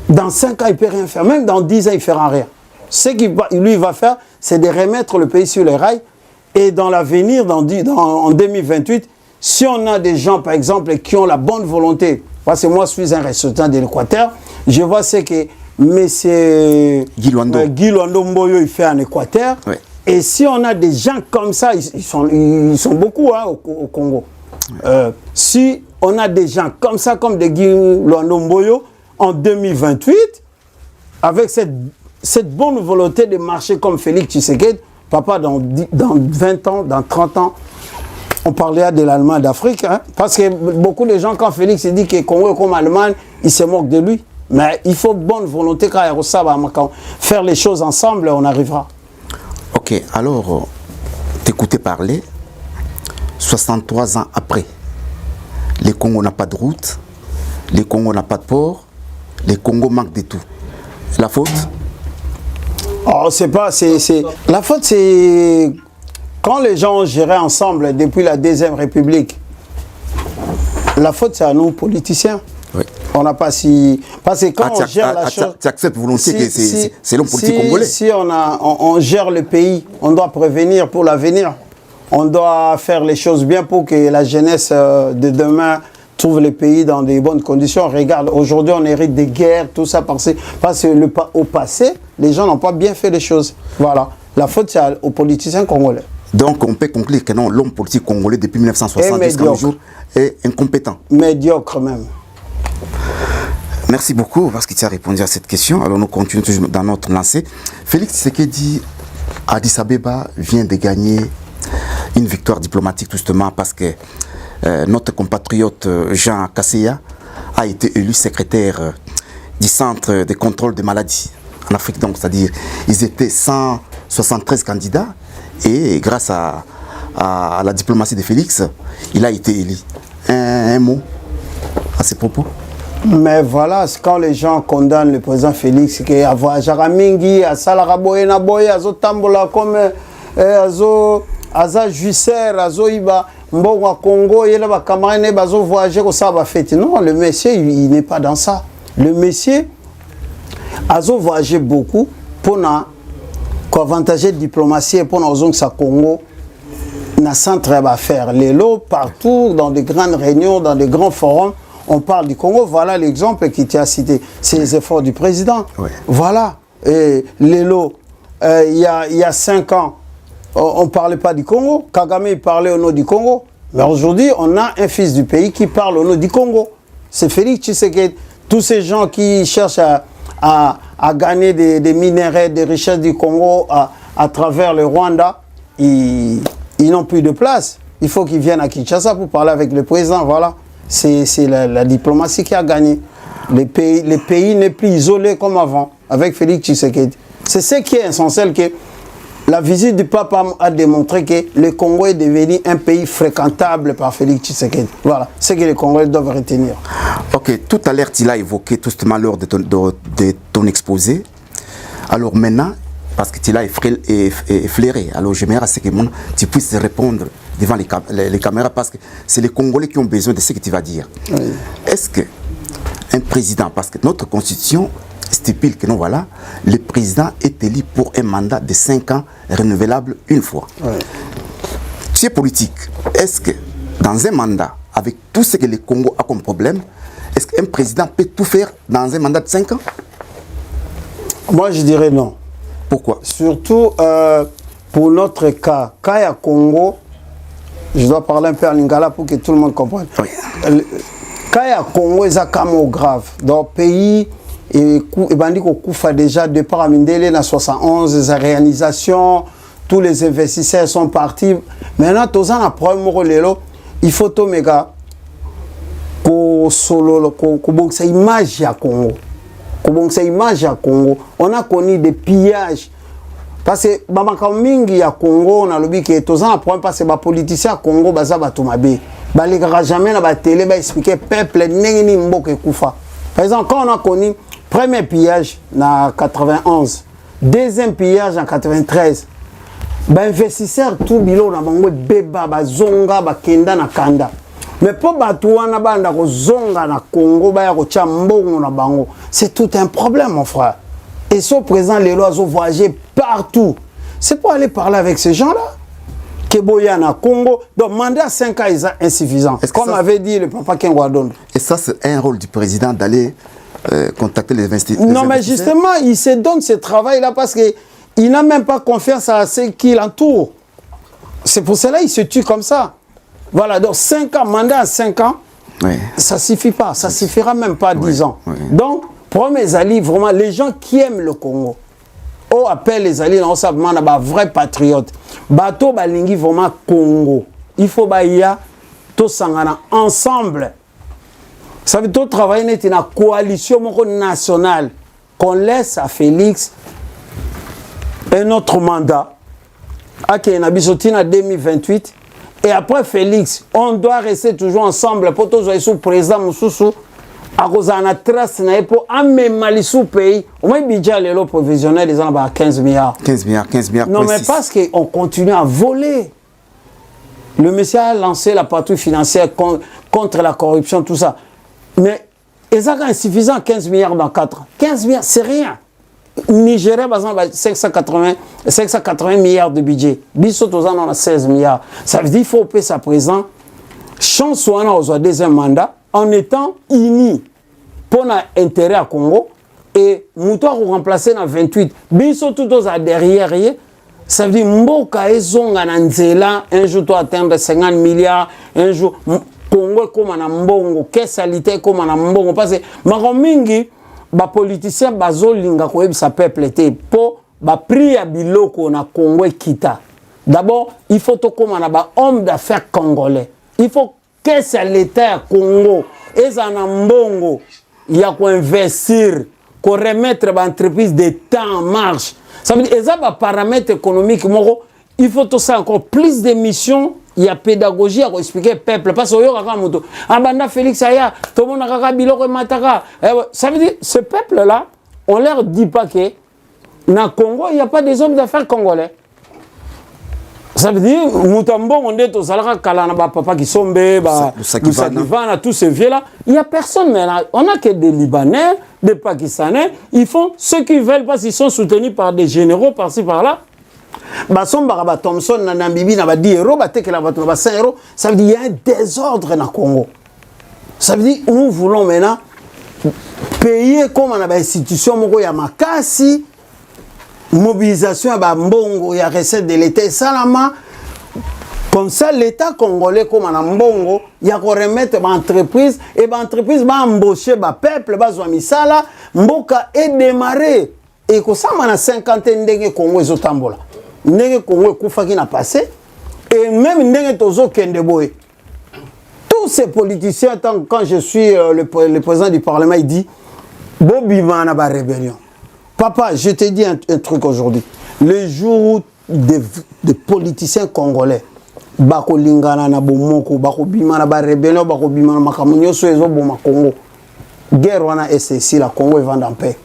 dans 5 ans, il ne peut rien faire. Même dans 10 ans, il ne fera rien. Ce qu'il va faire, c'est de remettre le pays sur les rails. Et dans l'avenir, en 2028, si on a des gens, par exemple, qui ont la bonne volonté, parce que moi, je suis un ressortissant de l'Équateur, je vois ce que M. Guy Luando Mboyo il fait en Équateur. Oui. Et si on a des gens comme ça, ils sont beaucoup hein, au Congo. Si on a des gens comme ça, comme des Guy Luando Mboyo, en 2028, avec cette bonne volonté de marcher comme Félix Tshisekedi, papa, dans 20 ans, dans 30 ans, on parlait de l'Allemagne d'Afrique. Hein, parce que beaucoup de gens, quand Félix dit que Congo est comme Allemagne, ils se moquent de lui. Mais il faut bonne volonté quand faire les choses ensemble, on arrivera. Ok, alors, t'écouter parler, 63 ans après, le Congo n'a pas de route, le Congo n'a pas de port, le Congo manque de tout. La faute? Oh, la faute, c'est quand les gens ont géré ensemble depuis la Deuxième République. La faute, c'est à nous, politiciens. Oui. On n'a pas si... Parce que quand on gère la chose... Tu acceptes volontiers que c'est l'homme politique congolais? Si on gère le pays, on doit prévenir pour l'avenir. On doit faire les choses bien pour que la jeunesse de demain trouve le pays dans des bonnes conditions. Regarde, aujourd'hui, on hérite des guerres, tout ça, parce que au passé, les gens n'ont pas bien fait les choses. Voilà. La faute, c'est aux politiciens congolais. Donc, on peut conclure que non, l'homme politique congolais, depuis 1960 jusqu'à nos jours, est incompétent. Médiocre même. Merci beaucoup parce que tu as répondu à cette question. Alors nous continuons toujours dans notre lancée. Félix Tshisekedi, Addis Abeba vient de gagner une victoire diplomatique justement parce que notre compatriote Jean Kasseya a été élu secrétaire du centre de contrôle des maladies en Afrique. Donc c'est-à-dire ils étaient 173 candidats et grâce à la diplomatie de Félix, il a été élu. Un mot à ces propos? Mais voilà, c'est quand les gens condamnent le président Félix, qui a voyagé à Mingi, à Salaraboye, Naboye, à Zotambola, comme à Juisseur, à Zoïba, Mbongo, Congo, il y a des camarades qui ont voyagé au Saba Fête. Non, le monsieur, il n'est pas dans ça. Le monsieur a voyagé beaucoup pour avantager la diplomatie et pour nous que Congo n'a centre à faire. Les lots partout, dans des grandes réunions, dans des grands forums. On parle du Congo, voilà l'exemple qui t'a cité, c'est les efforts du président. Oui. Voilà, et Lélo, il y a 5 ans, on ne parlait pas du Congo, Kagame il parlait au nom du Congo, mais aujourd'hui on a un fils du pays qui parle au nom du Congo. C'est Félix Tshisekedi. Tous ces gens qui cherchent à gagner des minéraux, des richesses du Congo à travers le Rwanda, ils n'ont plus de place. Il faut qu'ils viennent à Kinshasa pour parler avec le président, voilà. C'est la diplomatie qui a gagné. Les pays n'est plus isolé comme avant, avec Félix Tshisekedi. C'est ce qui est essentiel, que la visite du pape a démontré que le Congo est devenu un pays fréquentable par Félix Tshisekedi. Voilà, c'est ce que les Congolais doivent retenir. Ok, tout à l'heure, tu l'as évoqué tout justement lors de ton exposé. Alors maintenant, parce que tu l'as effleuré, alors j'aimerais à ce que tu puisses répondre devant les caméras, parce que c'est les Congolais qui ont besoin de ce que tu vas dire. Oui. Est-ce qu'un président, parce que notre constitution stipule que non, voilà, le président est élu pour un mandat de 5 ans renouvelable une fois. Oui. Tu es politique. Est-ce que dans un mandat, avec tout ce que le Congo a comme problème, est-ce qu'un président peut tout faire dans un mandat de 5 ans? Moi, je dirais non. Pourquoi? Surtout pour notre cas. Cas à Congo, je dois parler un peu en lingala pour que tout le monde comprenne. Oui. Cas à Congo, c'est quand même grave. Dans le pays, il y a déjà depuis Mindele en 71, la réalisation, tous les investisseurs sont partis. Maintenant, tous en problème, il faut tout méga solo ko image à Congo. Image à Congo. On a connu des pillages. Parce que Bamaka mingi ya Congo, on a le que tous en problème parce que les politiciens à Congo baza batumabe. Ba les jamais na ba télé ba expliquer peuple nengini mboke kufa. Par exemple, quand on a connu premier pillage en 91, deuxième pillage en 93, ba investisseurs tout bilo na bango beba ba zonga ba kenda na kanda. Mais pour batouana banda ko zonga na Congo ba ya ko chambongo na bango, c'est tout un problème mon frère. Et ce président les lois ont voyagé partout. C'est pour aller parler avec ces gens-là. Keboya na Congo, donc mandat 5 ans est insuffisant. Comme avait dit le papa Kenwadon. Et ça c'est un rôle du président d'aller contacter les investisseurs. Non mais justement, il se donne ce travail-là parce qu'il n'a même pas confiance à ceux qui l'entourent. C'est pour cela qu'il se tue comme ça. Voilà, donc 5 ans, mandat 5 ans, oui. Ça ne suffit pas, ça ne suffira même pas 10 ans. Oui. Donc, pour mes alliés, vraiment, les gens qui aiment le Congo, on appelle les alliés, on s'appelle des vrais patriotes. Bateau balingi vraiment Congo. Il faut baïa, tout sangana ensemble. Ça veut dire travailler dans une coalition nationale qu'on laisse à Félix un autre mandat. À Kenabisotina 2028. Et après Félix, on doit rester toujours ensemble pour tous les sous-présidents Moussoussou. À cause de la trace, pour amener sous pays. Au moins, le budget les lots provisionnels, ils ont 15 milliards. 15 milliards. Non, mais parce qu'on continue à voler. Le monsieur a lancé la patrouille financière contre la corruption, tout ça. Mais, ils ont insuffisant 15 milliards dans 4 ans. 15 milliards, c'est rien. Nigeria, par exemple, 580 milliards de budget. Bissot, on a 16 milliards. Ça veut dire qu'il faut payer sa présence. Chance, on a un deuxième mandat en étant unis pour l'intérêt à Congo. Et Moutoua remplacé dans 28. Bissot, tout aux derrière. Ça veut dire Mboka et Zonga Nanzela, un jour tu atteindre 50 milliards, un jour. Congo comme na mbongo, qu'est salité comme na mbongo parce que maromingi ba politicien bazolinga ko yebisa peuple était po ba prix ya biloko na Congo kita. D'abord, il faut to comme na ba homme d'affaires congolais. Il faut que ça l'État Congo et ça na mbongo il y a quoi investir, qu'on remettre l'entreprise de temps en marche. Ça veut dire que ça paramètres économiques, il faut tout ça encore plus de missions. Il y a pédagogie à expliquer au peuple. Parce que Félix Aya, tout le monde a biloko mataka. Ça veut dire ce peuple-là, on leur dit pas que dans le Congo, il n'y a pas des hommes d'affaires congolais. Ça veut dire, Moutambo, on est aux Alra Kalana, papa qui sont Lusakivana, tous ces vieux-là. Il n'y a personne, mais là, on n'a que des Libanais, des Pakistanais. Ils font ce qu'ils veulent parce qu'ils sont soutenus par des généraux par-ci, par-là. Baraba Thompson, Nambibi, Nabadi, Héros, ça veut dire qu'il y a un désordre dans le Congo. Ça veut dire que nous voulons maintenant payer comme on a une institution, il y a Makasi. Mobilisation à Mbongo, il y a recette de l'État Salama. Comme ça, l'État congolais, comme en Mbongo, il y a qu'on remettre l'entreprise et l'entreprise va embaucher le peuple, va zoami sala, Mboka et démarrer. Et comme ça, on a 50 ndenge Congo et Zotambola. Ndenge Congo et Koufa qui n'a passé. Et même ndenge Tozo Kendeboy. Tous ces politiciens, quand je suis le président du Parlement, il dit Bobi Mana ba rébellion. Papa, je te dis un truc aujourd'hui. Le jour où des politiciens congolais, bako lingana na bomoko, bako bimana ba rébellion, bako bimana makamunyo so ezo boma Congo. Guerre wana SSI, la Congo est vend en paix.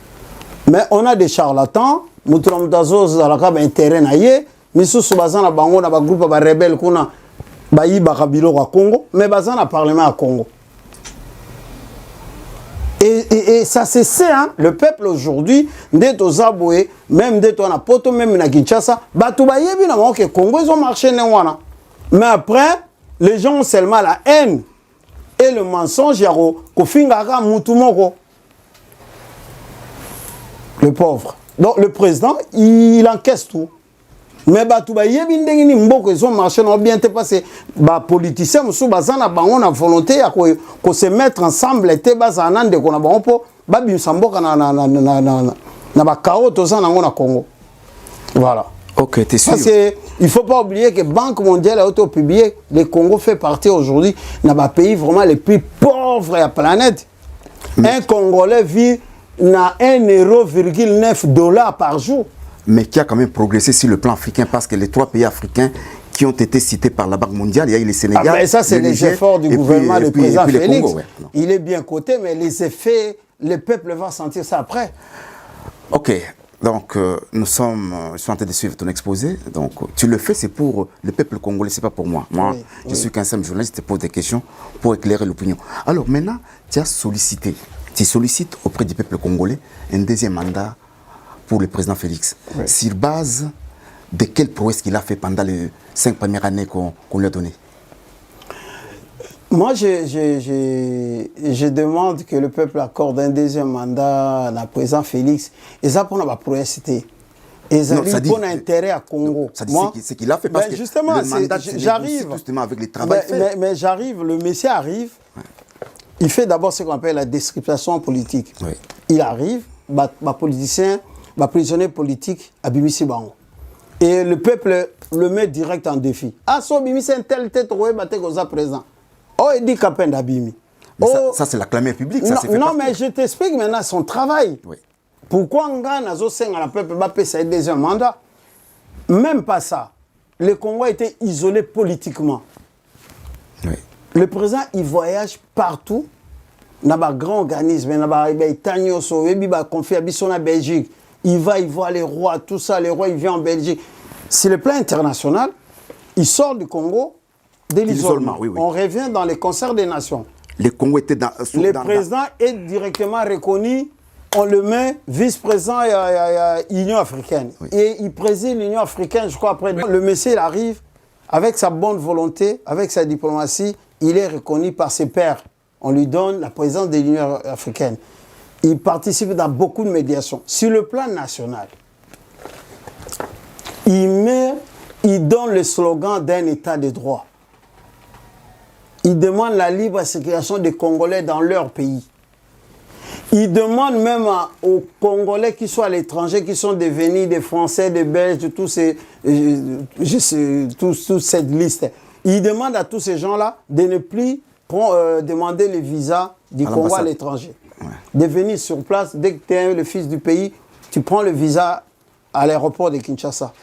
Mais on a des charlatans, mutura mutazo zalaka ba intérêt na ye, misusu bazana bango na ba groupe ba rebelle kuna ba yiba kabilo kwa Congo, mais bazana parlement à Congo. Et ça c'est ça, hein? Le peuple aujourd'hui, dès aux Aboué, même dès on a Poto, même na Kinshasa, Batoubayebi na que Congo ils ont marché n'wana. Mais après, les gens ont seulement la haine et le mensonge yaro kofingara mutumoko. Le pauvre. Donc le président, il encaisse tout. Mais Batoubayebi ndengini mboko ils ont marché non bien passé. Ba politiciens musu bazana bango na volonté ya ko se mettre ensemble té bazana de kona bango po ba bimsamboka na ba kao tozana ngo na Congo. Voilà. OK, t'es sûr. Parce que il faut pas oublier que Banque mondiale a auto-publié le Congo fait partie aujourd'hui dans les pays vraiment les plus pauvres de la planète. Un Congolais vit na 1,9 $ par jour. Mais qui a quand même progressé sur le plan africain parce que les 3 pays africains qui ont été cités par la Banque mondiale, il y a eu le Sénégal. Ah ben ça, c'est les efforts du gouvernement, le président Félix. Congo, ouais. Il est bien coté, mais les effets, le peuple va sentir ça après. OK. Donc, je suis en train de suivre ton exposé. Donc, tu le fais, c'est pour le peuple congolais, c'est pas pour moi. Moi, je suis qu'un simple journaliste, je te pose des questions pour éclairer l'opinion. Alors, maintenant, tu sollicites auprès du peuple congolais un deuxième mandat pour le président Félix. Oui. Sur base de quelle prouesse qu'il a fait pendant les 5 premières années qu'on lui a données? Moi, je demande que le peuple accorde un deuxième mandat à la président Félix. Et ça, pour la prouesse, et ça pour intérêt à Congo. Ça dit ce qu'il a fait parce que justement, le mandat, j'arrive. Justement avec les travaux mais j'arrive, le monsieur arrive. Ouais. Il fait d'abord ce qu'on appelle la description politique. Oui. Il arrive, politicien, prisonnier politique à Bimisi Bango. Et le peuple le met direct en défi. Ah, so Bimisi un tel tête roué batte goza présent. Oh, il dit qu'à peine d'Abimi. Ça c'est la clameur publique. Non, mais je t'explique maintenant son travail. Oui. Pourquoi on gagne à la peuple va payer un deuxième mandat? Même pas ça. Le Congo a été isolé politiquement. Oui. Le président, il voyage partout. Dans un grand organisme, dans un conflit à Belgique. Il voit les rois, tout ça, les rois, il vient en Belgique. Sur le plan international, il sort du Congo de l'isolement. Oui, oui. On revient dans les concerts des nations. Le Congo était le président est directement reconnu, on le met vice-président à l'Union africaine. Oui. Et il préside l'Union africaine, je crois, après. Le monsieur, il arrive, avec sa bonne volonté, avec sa diplomatie, il est reconnu par ses pairs. On lui donne la présidence de l'Union africaine. Il participe dans beaucoup de médiations. Sur le plan national, il donne le slogan d'un état de droit. Ils demandent la libre circulation des Congolais dans leur pays. Ils demandent même aux Congolais qui sont à l'étranger, qui sont devenus des Français, des Belges, de tous ces, toute cette liste. Ils demandent à tous ces gens-là de ne plus demander le visa du Congo à l'étranger. Ouais. De venir sur place, dès que tu es le fils du pays, tu prends le visa à l'aéroport de Kinshasa.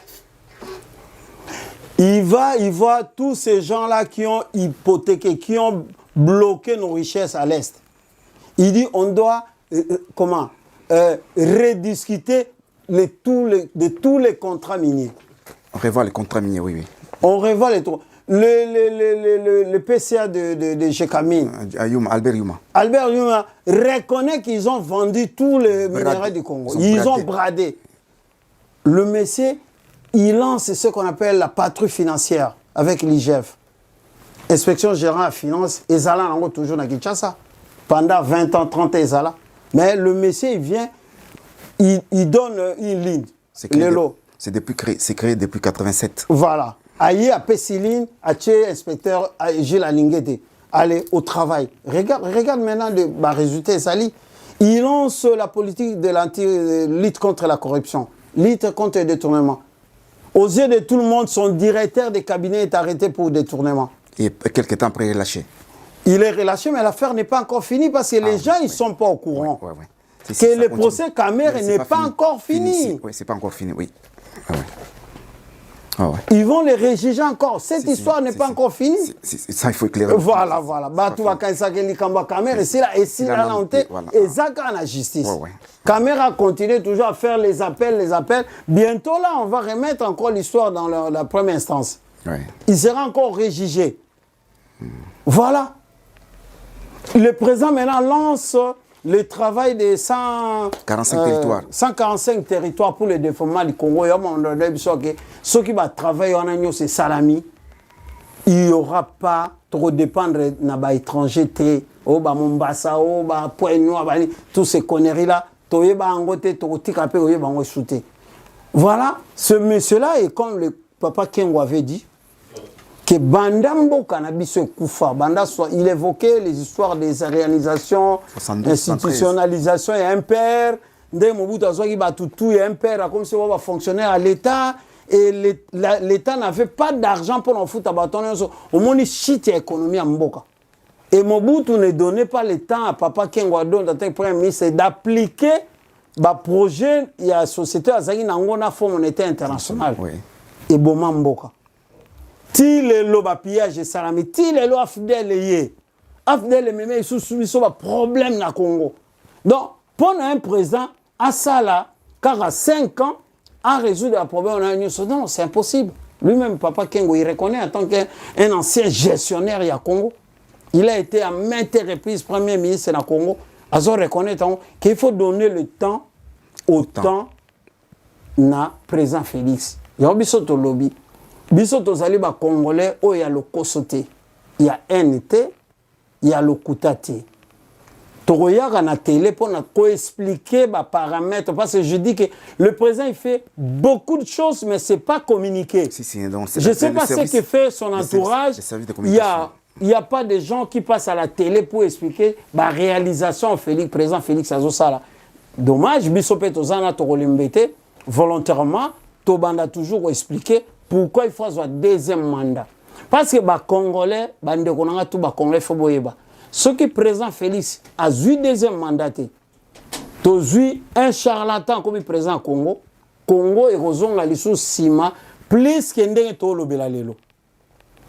Il voit tous ces gens-là qui ont hypothéqué, qui ont bloqué nos richesses à l'Est. Il dit on doit rediscuter de tous les contrats miniers. On revoit les contrats miniers, oui. On revoit les contrats. Le PCA de Gécamine, Albert Yuma. Albert Yuma reconnaît qu'ils ont vendu tous les minéraux du Congo. Ils ont bradé. Le monsieur, il lance ce qu'on appelle la patrouille financière avec l'IGF. Inspection générale à finance, Ezala on toujours à Kinshasa. Pendant 20 ans, 30 ans, Ezala. Mais le monsieur, il vient, il donne une ligne. C'est créé depuis 87. Voilà. Aïe à Pessiline, à Tché, inspecteur Gilles Alingete. Allez au travail. Regarde maintenant le résultat, Sali. Il lance la politique de lutte contre la corruption, lutte contre le détournement. Aux yeux de tout le monde, son directeur de cabinet est arrêté pour détournement. Et quelques temps après, il est relâché. Il est relâché, mais l'affaire n'est pas encore finie parce que les gens, ils ne sont pas au courant. Que le procès Kamere n'est pas encore fini. Oui, c'est pas encore fini, oui. Ils vont les réjuger encore. Cette histoire n'est pas encore finie. Ça, il faut éclairer. Voilà. Batu Wakaisake Likamba Kamere, et si là, on était, et Zaka la justice. Kamere a continué toujours à faire les appels. Bientôt, là, on va remettre encore l'histoire dans la première instance. Il sera encore réjugé. Voilà. Le président maintenant lance le travail des 145 territoires pour le développement du Congo. Ceux qui vont travailler en agneau, c'est Salami. Il n'y aura pas trop dépendre de l'étranger. Mombasa, Point-Noir, tous ces conneries-là. Voilà, ce monsieur-là est comme le papa Kengo avait dit. Que Bandambo Cannabis Koufa, il évoquait les histoires des réalisations, institutionnalisation et un père, dès Mobutu Azwaki Batutu et un père, comme si on va fonctionner à l'État, et l'État n'avait pas d'argent pour en foutre à bâton, au moins il chite l'économie en Mboka. Et Mobutu ne donnait pas le temps à Papa Kengwado, le Premier ministre, d'appliquer le projet, il y a la société Azaki Nangona Fonds monétaire international. Et Boma Mboka. Ti le lo ba pillage salami, ti le lo afdel yé. Afdel même ils sont soumis à problème na Congo. Donc, pour un président à ça là, car à 5 ans, à résoudre le problème on a une non, c'est impossible. Lui-même, Papa Kengo, il reconnaît en tant qu'un ancien gestionnaire à Congo. Il a été à maintes reprises Premier ministre na Congo. Azo reconnaît qu'il faut donner le temps au temps na président Félix. Il y a un lobby. Biso tozali ba Congolais, il y a le Kosoté, il y a NT, il y a le Koutaté. Toroyaga na télé pour expliquer les paramètres. Parce que je dis que le président il fait beaucoup de choses, mais ce n'est pas communiqué. Je ne sais pas ce que fait son entourage. Il n'y a pas de gens qui passent à la télé pour expliquer la réalisation Félix, président Félix Azosala. Dommage, biso pe tozana torolimbete, volontairement, tobanda toujours expliquer pourquoi il faut avoir deuxième mandat. Parce que les Congolais, les Congolais, ceux qui président Félix a eu deuxième mandat, tu as un charlatan comme le président Congo. Congo et Rozonga Lissou Sima, plus que Ndenge Lelo.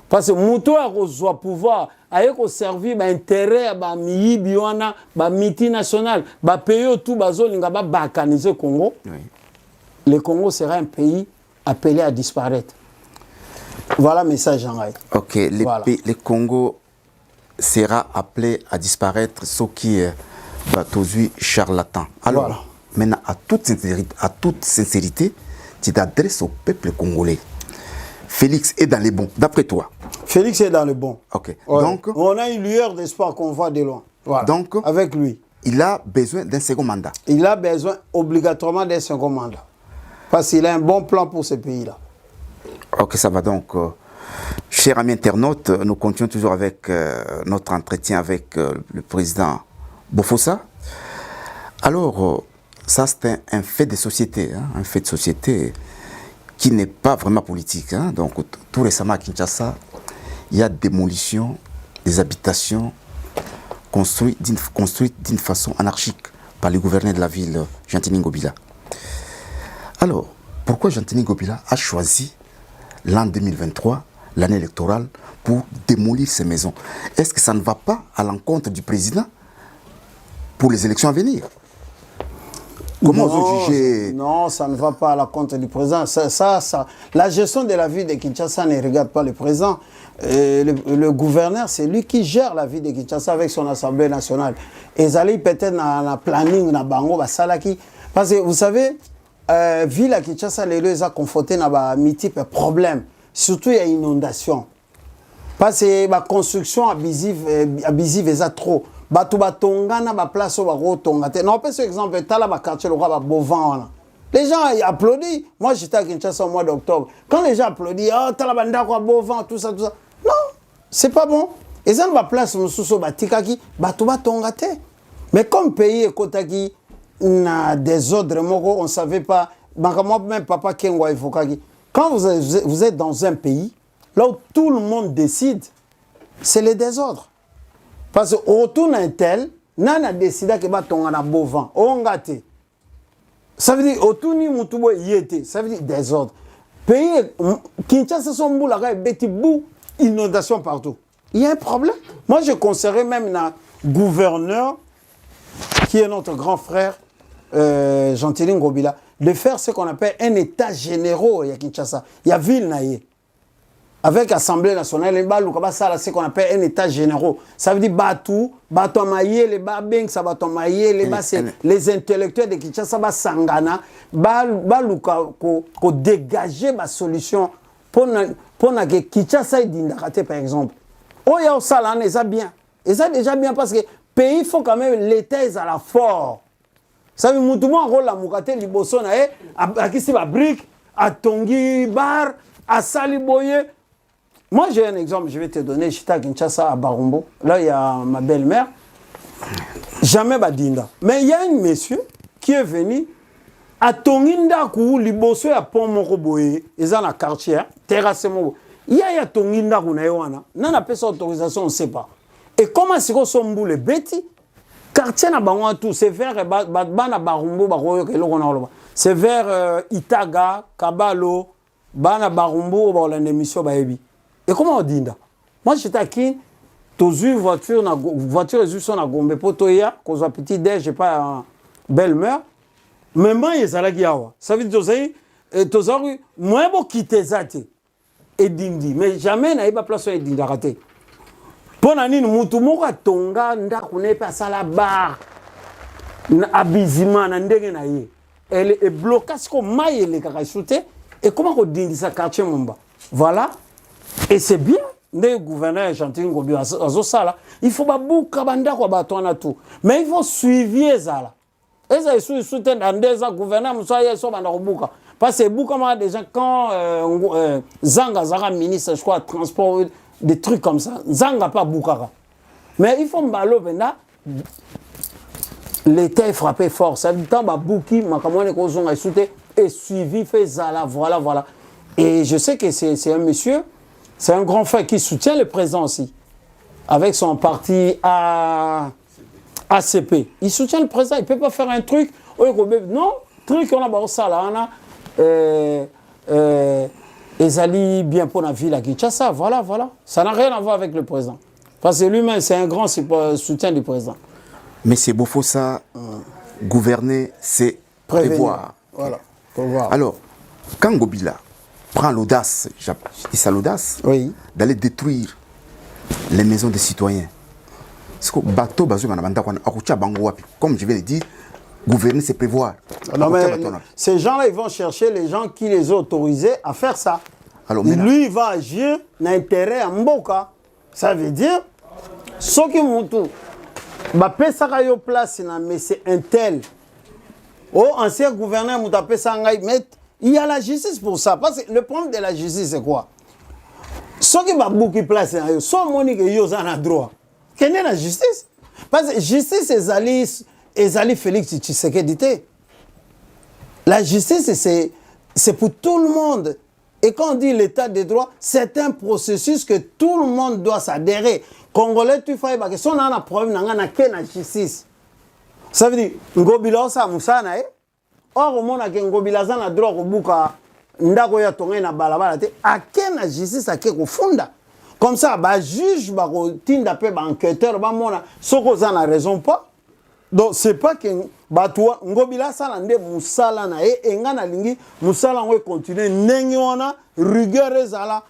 Parce que Mouto a reçu pouvoir, a servi l'intérêt à Miyibiwana, à multinational, à pays tout bazolinga ba balkaniser Congo. Le Congo sera un pays appelé à disparaître. Voilà le message en règle. Ok, le Congo sera appelé à disparaître, ce qui est charlatan. Alors, voilà. Maintenant, à toute sincérité, tu t'adresses au peuple congolais. Félix est dans les bons, d'après toi. Félix est dans le bon. Ok. Ouais. Donc, on a une lueur d'espoir qu'on voit de loin. Voilà. Donc, avec lui. Il a besoin d'un second mandat. Il a besoin obligatoirement d'un second mandat. Parce qu'il a un bon plan pour ce pays-là. Ok, ça va donc. Chers amis internautes, nous continuons toujours avec notre entretien avec le président Bokfossa. Alors, ça c'est un fait de société, hein, un fait de société qui n'est pas vraiment politique. Hein. Donc, tout récemment à Kinshasa, il y a démolition des habitations construites d'une façon anarchique par le gouverneur de la ville, Jean-Tini Ngobila. Alors, pourquoi Jean-Tini Ngobila a choisi l'an 2023, l'année électorale, pour démolir ces maisons? Est-ce que ça ne va pas à l'encontre du président pour les élections à venir? Comment vous jugez? Non, ça ne va pas à la compte du président. La gestion de la ville de Kinshasa ne regarde pas le président. Le gouverneur, c'est lui qui gère la ville de Kinshasa avec son Assemblée nationale. Et ils peut-être dans le planning, dans Bango, Salaki. Parce que vous savez, la ville de Kinshasa, les deux, ils ont confronté à multiples problèmes. Surtout, il y a inondation. Parce que la construction abusive est trop. Batu batonga na ba place au baro tonga. Non, pas ce exemple, t'as là ba quartier le roi Bovan. Les gens applaudissent. Moi, j'étais à Kinshasa au mois d'octobre. Quand les gens applaudissent, oh, t'as la banda quoi Bovan, tout ça, tout ça. Non, c'est pas bon. Et ça ne va place mususo batikaki, batu batonga te. Mais comme pays et kotaki na des ordres moko, on savait pas. Moi même papa Kengwa Ifokaki. Quand vous êtes dans un pays là où tout le monde décide, c'est le désordre. Parce qu'au retour d'un tel, n'a a décidé que batonga na Bovan, ongate. Ça veut dire autour ni mutubo yete, ça veut dire désordre. Pays Kinshasa son bout là, beti bou inondation partout. Il y a un problème. Moi je conseillerais même un gouverneur qui est notre grand frère Jean-Tini Ngobila de faire ce qu'on appelle un état généraux à Kinshasa. Il y a ville naïe. Avec l'Assemblée nationale, ce qu'on appelle un état généraux. Ça veut dire Batou Maïe, les Babeng, ça va Maïe, les intellectuels de Kinshasa, Sangana, ko dégager ma solution pour que Kinshasa ait par exemple. Oh, il y a ça là, c'est bien. Et ça déjà bien parce que le pays, il faut quand même l'État est à la fort. Ça veut dire que tout le monde rôle la Moukate, Liboso, à qui c'est la brique, à Tongi, Bar, à Saliboye. Moi, j'ai un exemple, je vais te donner. J'étais à Kinshasa, à Barumbo. Là, il y a ma belle-mère. Jamais Badinda. Mais il y a un monsieur qui est venu à Tonginda, où Liboso et à Pont-Moroboye. Ils sont dans le quartier, terrasse Moro. Il y a Tonginda, où on a pas son autorisation, on ne sait pas. Et comment c'est qu'on s'en boule Betty? Quartier na bango tout, c'est vers Barumbo, c'est vers Itaga, Kabalo, Bana Barumbo, dans l'émission Baebi. Et comment on dit ça? Moi, j'étais à qui? Tu as voiture, voiture est sur la Gombe, Potoya, qu'on soit petit déj, j'ai pas belle-mère. Mais moi, il y a ça. Ça veut dire que tu as moi, je quitter ça. Et dindi. Mais jamais, il n'y a pas place où il y a raté. Pour nous, nous avons tonga, nous avons passé à la barre. Abizima, nous avons et bloqué ce qu'on m'a dit, et comment on dit ça, quartier Mumba? Voilà. Et c'est bien, le gouverneur Jean-Tini Ngobila, il faut pas tout. Mais il faut suivre ça. Et ça, il faut le gouverneur, parce que des gens, quand Zanga, ministre, je crois, transport, des trucs comme ça, Zanga pas Boukara. Mais il faut m'balo maintenant, l'État est frappé fort. Ça veut dire que Bouki, et suivi, fait ça, voilà. Et je sais que c'est un monsieur. C'est un grand frère qui soutient le président aussi, avec son parti ACP. Il soutient le président, il ne peut pas faire un truc. Non, truc on a ça là, Ezali bien pour la ville à Kinshasa, voilà. Ça n'a rien à voir avec le président. Parce que lui-même, c'est un grand soutien du président. Mais c'est Bokfossa, gouverner, c'est prévoir. Voilà, prévoir. Alors, quand Ngobila prend l'audace, et ça l'audace, oui, d'aller détruire les maisons des citoyens. Comme je vais le dire, gouverner c'est prévoir. Non, mais ces gens-là, ils vont chercher les gens qui les ont autorisés à faire ça. Alors, lui, il va agir dans l'intérêt à Mboka. Ça veut dire, ce qui monte, place, mais c'est un tel. Oh, ancien gouverneur, il y a la justice pour ça. Parce que le problème de la justice, c'est quoi? Ce qui va beaucoup place, soit Monique et Yosan a droit. Quelle est la justice? Parce que justice est Ali Félix Tshisekedi. La justice, c'est pour tout le monde. Et quand on dit l'état de droit, c'est un processus que tout le monde doit s'adhérer. Congolais, tu fais parce que si on a un problème, on a la justice. Ça veut dire, Ngobila sa musana eh. Or, on a que Ngobila sa na droit au bouka ndako ya tonga na balabala te. A quelle la justice a que funda. Comme ça, bah juge, bah tinda pe bah enquêteur, bah mona, soko za na raison pas. Donc c'est pas que bah toi Ngobila sa na nde musala na e nga na lingi musala ngwe continuer ndenge wana rigueur ezala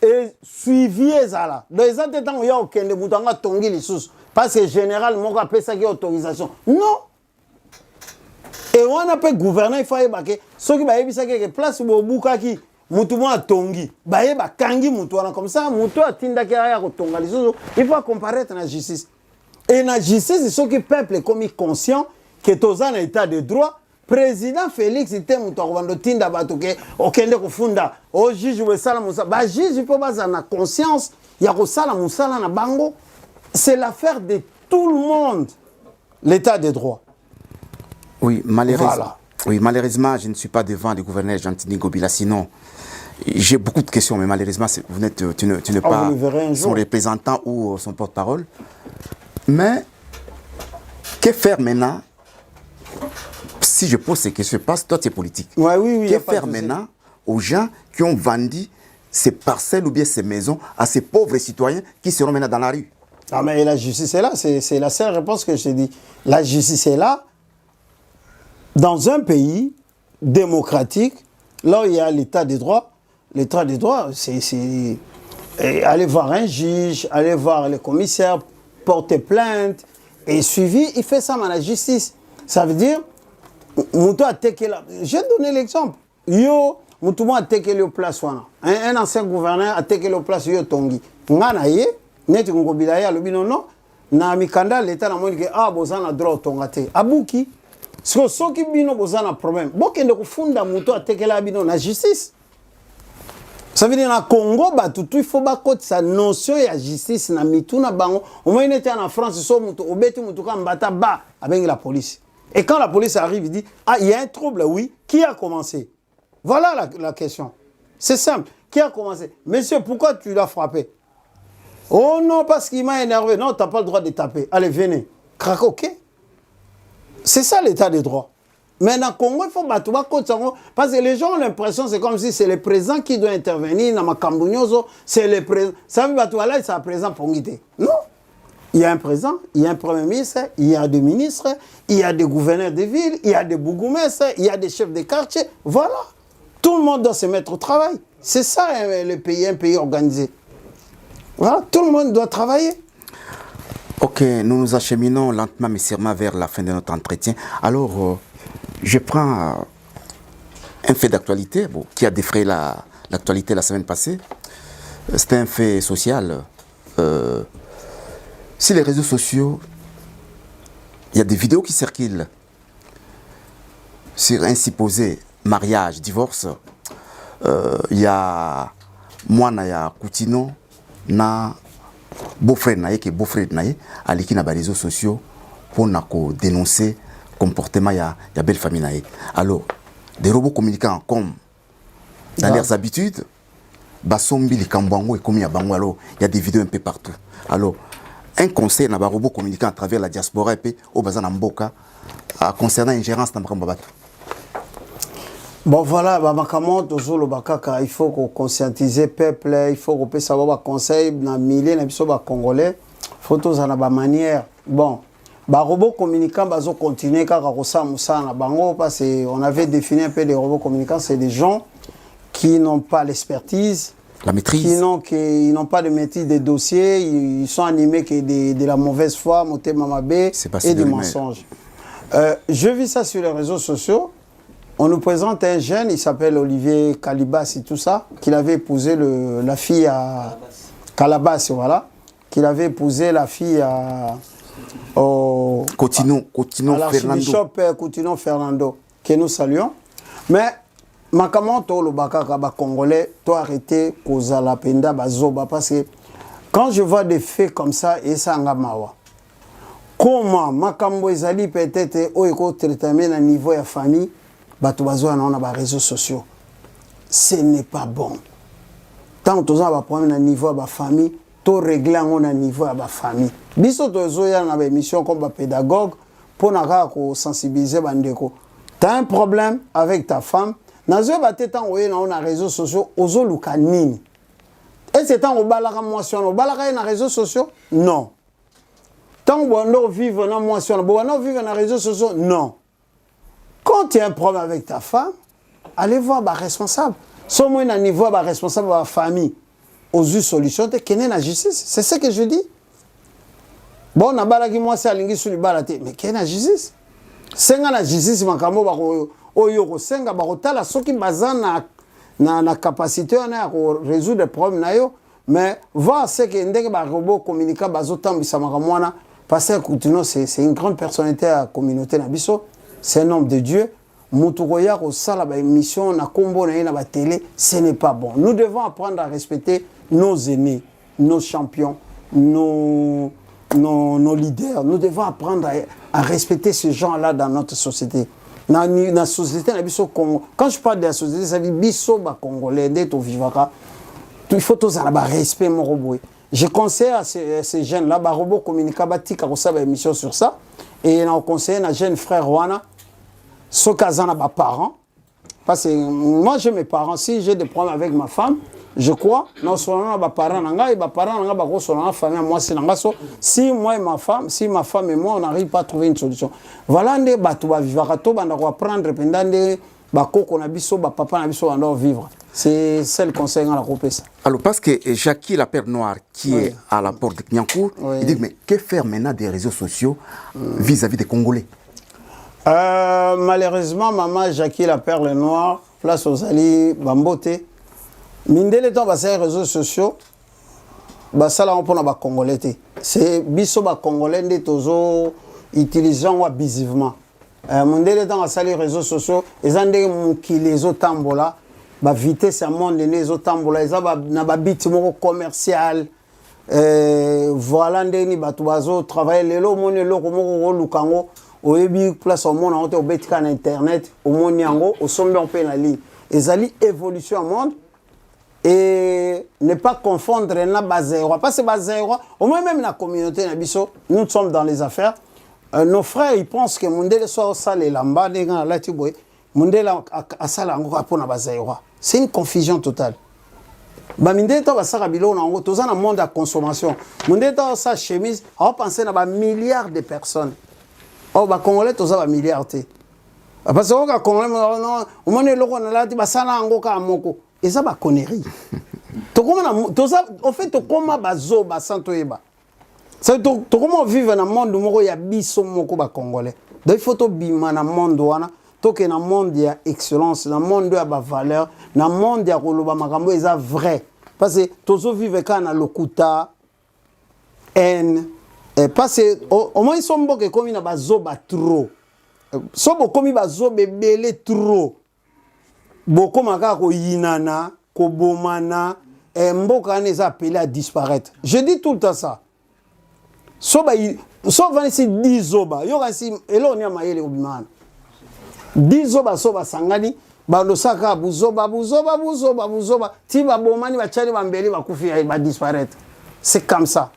et suivi ezala. Donc ils ont temps ya okende mutanga tongi lisusu. Parce que général, mon appelle ça qui autorisation. Non. Et on a pas gouverner, il faut que ceux qui baillent ça que place au bouka qui mutumo a tongi, baillent ba kangi mutuana comme ça, mutu a tinda qui a tonga les autres. Il faut comparaître la justice. Et la justice, c'est ceux qui peuple comme conscient que tous en état de droit. Président Félix était mutu a tinda batuke, okende ko funda, au juge ou sala musa, ba juge il faut pas en conscience, il y a ko sala musala na bango. C'est l'affaire de tout le monde, l'état de droit. Oui, malheureusement. Voilà. Oui, malheureusement, je ne suis pas devant le gouverneur Jean-Tini Ngobila. Sinon, j'ai beaucoup de questions, mais malheureusement, tu n'es pas son représentant ou son porte-parole. Mais, que faire maintenant? Si je pose ces questions, parce que toi, tu es politique. Ouais, oui, que faire maintenant aux gens qui ont vendu ces parcelles ou bien ces maisons à ces pauvres citoyens qui seront maintenant dans la rue? Ah mais la justice est là, c'est la seule réponse que je t'ai dit. La justice est là, dans un pays démocratique, là où il y a l'état de droit. L'état de droit, c'est aller voir un juge, aller voir le commissaire, porter plainte, et suivi, il fait ça dans la justice. Ça veut dire, j'ai donné l'exemple. Yo, Moutoumou a teke le place un ancien gouverneur a teke le place yo tongi. Nganaye, neti Ngobila ya lobi non na mikanda l'état na moni ke bozana droit tongate abuki soki bino bozana problème bokende kufunda muto atekela bino na justice. Ça veut dire na Congo batutu il faut bakotisa notion ya justice na mituna bango au moins était en France so muto obeti muto ka mbata ba avec la police. Et quand la police arrive il dit il y a un trouble, oui, qui a commencé? Voilà la question. C'est simple, qui a commencé? Monsieur, pourquoi tu l'as frappé? Oh non, parce qu'il m'a énervé. Non, tu n'as pas le droit de taper. Allez, venez. Crac, ok. C'est ça l'état de droit. Mais dans le Congo, il faut battre. Parce que les gens ont l'impression, c'est comme si c'est le président qui doit intervenir. Dans ma Cambugnoso, c'est le président. Ça veut dire que c'est un président pour guider. Non. Il y a un président, il y a un premier ministre, il y a des ministres, il y a des gouverneurs de ville, il y a des bourgmestres, il y a des chefs de quartier. Voilà. Tout le monde doit se mettre au travail. C'est ça le pays, un pays organisé. Voilà, tout le monde doit travailler. Ok, nous nous acheminons lentement mais sûrement vers la fin de notre entretien. Alors, je prends un fait d'actualité qui a défrayé l'actualité la semaine passée. C'était un fait social. Sur les réseaux sociaux, il y a des vidéos qui circulent sur un supposé mariage, divorce. Il y a moi, il y a Koutino, na beau-frère naye que beau-frère naye aliki na ba réseaux sociaux pour dénoncer le comportement ya belle famille naye. Alors des robots communicants comme dans leurs habitudes basombi li kambango et comme ya bango, alors il y a des vidéos un peu partout. Alors un conseil na ba robots communicants à travers la diaspora et puis au bazana mboka concernant ingérence dans Mbambatu. Bon voilà, il faut qu'on conscientise le peuple, il faut qu'on puisse avoir des conseils dans milliers de Congolais. Il faut tous avoir des manières. Bon, les robots communicants vont continuer parce qu'on avait défini un peu les robots communicants, c'est des gens qui n'ont pas l'expertise, la maîtrise, qui n'ont pas de maîtrise des dossiers, ils sont animés de la mauvaise foi, et du mensonge. Je vis ça sur les réseaux sociaux. On nous présente un jeune, il s'appelle Olivier Calibas et tout ça, qu'il avait épousé la fille à Calabas, voilà, qu'il avait épousé la fille à Coutinho Fernando. L'archbishop Coutinho Fernando, que nous saluons. Mais Makamoto le bakaka ba congolais, toi arrêter kozala penda bazoba parce que quand je vois des faits comme ça et ça ngamawa. Comment makambo ezali peut-être oiko traitement à niveau de famille, bato bazoa na ba réseaux sociaux. Ce n'est pas bon. Tant que tu as un problème à niveau de la famille, tu régler à niveau de la famille. Biso to zoya na ba émission comme pédagogue pour na sensibiliser bandeko. Tu as un problème avec ta femme, na zo ba tetan oye na réseaux sociaux ozo luka nini. Et c'est tant au balaka motion, au balaka na réseaux sociaux? Non. Tant que vivre dans motion, on vivre dans les réseaux sociaux? Non. Quand tu as un problème avec ta femme, allez voir les responsables. Si on a un niveau de responsable de la famille, aux solutions, tu es la justice. C'est ce que je dis. Bon, on a balaki moi c'est alingi sur le balate, mais quelle est la justice? C'est la justice makamo ba oyo senga ba kotala soki bazana na capacité on a résoudre des problèmes na yo, mais voir ce que ndenge ba robot communiquer bazotambisa makamwana parce que c'est une grande personnalité à la communauté na biso, c'est un homme de Dieu. Mutukoya ko sala ba émission na kombo na ba télé, ce n'est pas bon. Nous devons apprendre à respecter nos aînés, nos champions, nos leaders. Nous devons apprendre à respecter ces gens-là dans notre société. Dans la société, quand je parle de la société, ça veut dire biso ba congolais d'être vivaka. Il faut tous avoir respect mon robot. Je conseille à ces jeunes-là, ba robot communiquer ba tika ko sala émission sur ça et on conseille à jeune frère Rwana. Ce cas a parents, parce que moi j'ai mes parents, si j'ai des problèmes avec ma femme, je crois, non seulement mes parents, si moi et ma femme, si ma femme et moi on n'arrive pas à trouver une solution. Voilà des bateaux à vivre, on va prendre pendant des bakoko na biso, papa na biso on doit vivre. C'est le conseil à la groupe ça. Alors parce que Jackie la Père Noire qui est à la porte de Knyancourt, il dit mais que faire maintenant des réseaux sociaux vis-à-vis des Congolais? Malheureusement, maman Jackie la Perle Noire, place aux alliés Bambote, mindele temps basé les réseaux sociaux, basala on pona ba congolais. C'est biso ba congolais ndé tozo utilisant wa bisivement. Mindele temps basé les réseaux sociaux, les andé mukili les otambola, ba vitesse à monde les otambola, ils ba na ba bit moko commercial. Voilà ndé ni batu bazo travailler lelo moni loko moko lukango. Au début, place au monde, on a été sur Internet, au monde, au sommet, on peut la ligne. Et ça évolution au monde et ne pas confondre la base. Parce que base, au moins même la communauté, nous sommes dans les affaires. Nos frères, ils pensent que Mundele soit au salé, l'amba, les gens, là, tu vois, Mundele a salé, on a base. C'est une confusion totale. Baminde to basaka bilo na ngo toza na monde à consommation. Mundele to sa chemise, on pense na ba milliards de personnes. Oh, bah, Congolais, tous ça va milliarder. Parce que les Congolais, au moment où on a là, ils sont là, et ça, c'est connerie. En fait, comment bazo, basanto eba. C'est comment vivre dans le monde où il y a biso moko ba Congolais. Donc il faut to bima na monde wana, to ke na monde ya excellence, na monde ya ba valeur, na monde ya koloba makambo eza vrai. Parce que tozo vivre kana lokuta haine. Parce que au moins ils sont bons que comme il y a bazoba trop. Sobo comme il bazobe belé trop. Beaucoup maka ko yinana, ko bomana, mboka ne appelé à disparaître. Je dis tout le temps ça. Soba ici 10 zoba, yo kasi elo nya mayele obimana. 10 zoba soba sangani, balosaka buzoba. Ti ba bomani ba chali ba mbeli ba kufi ba disparaître. C'est comme ça.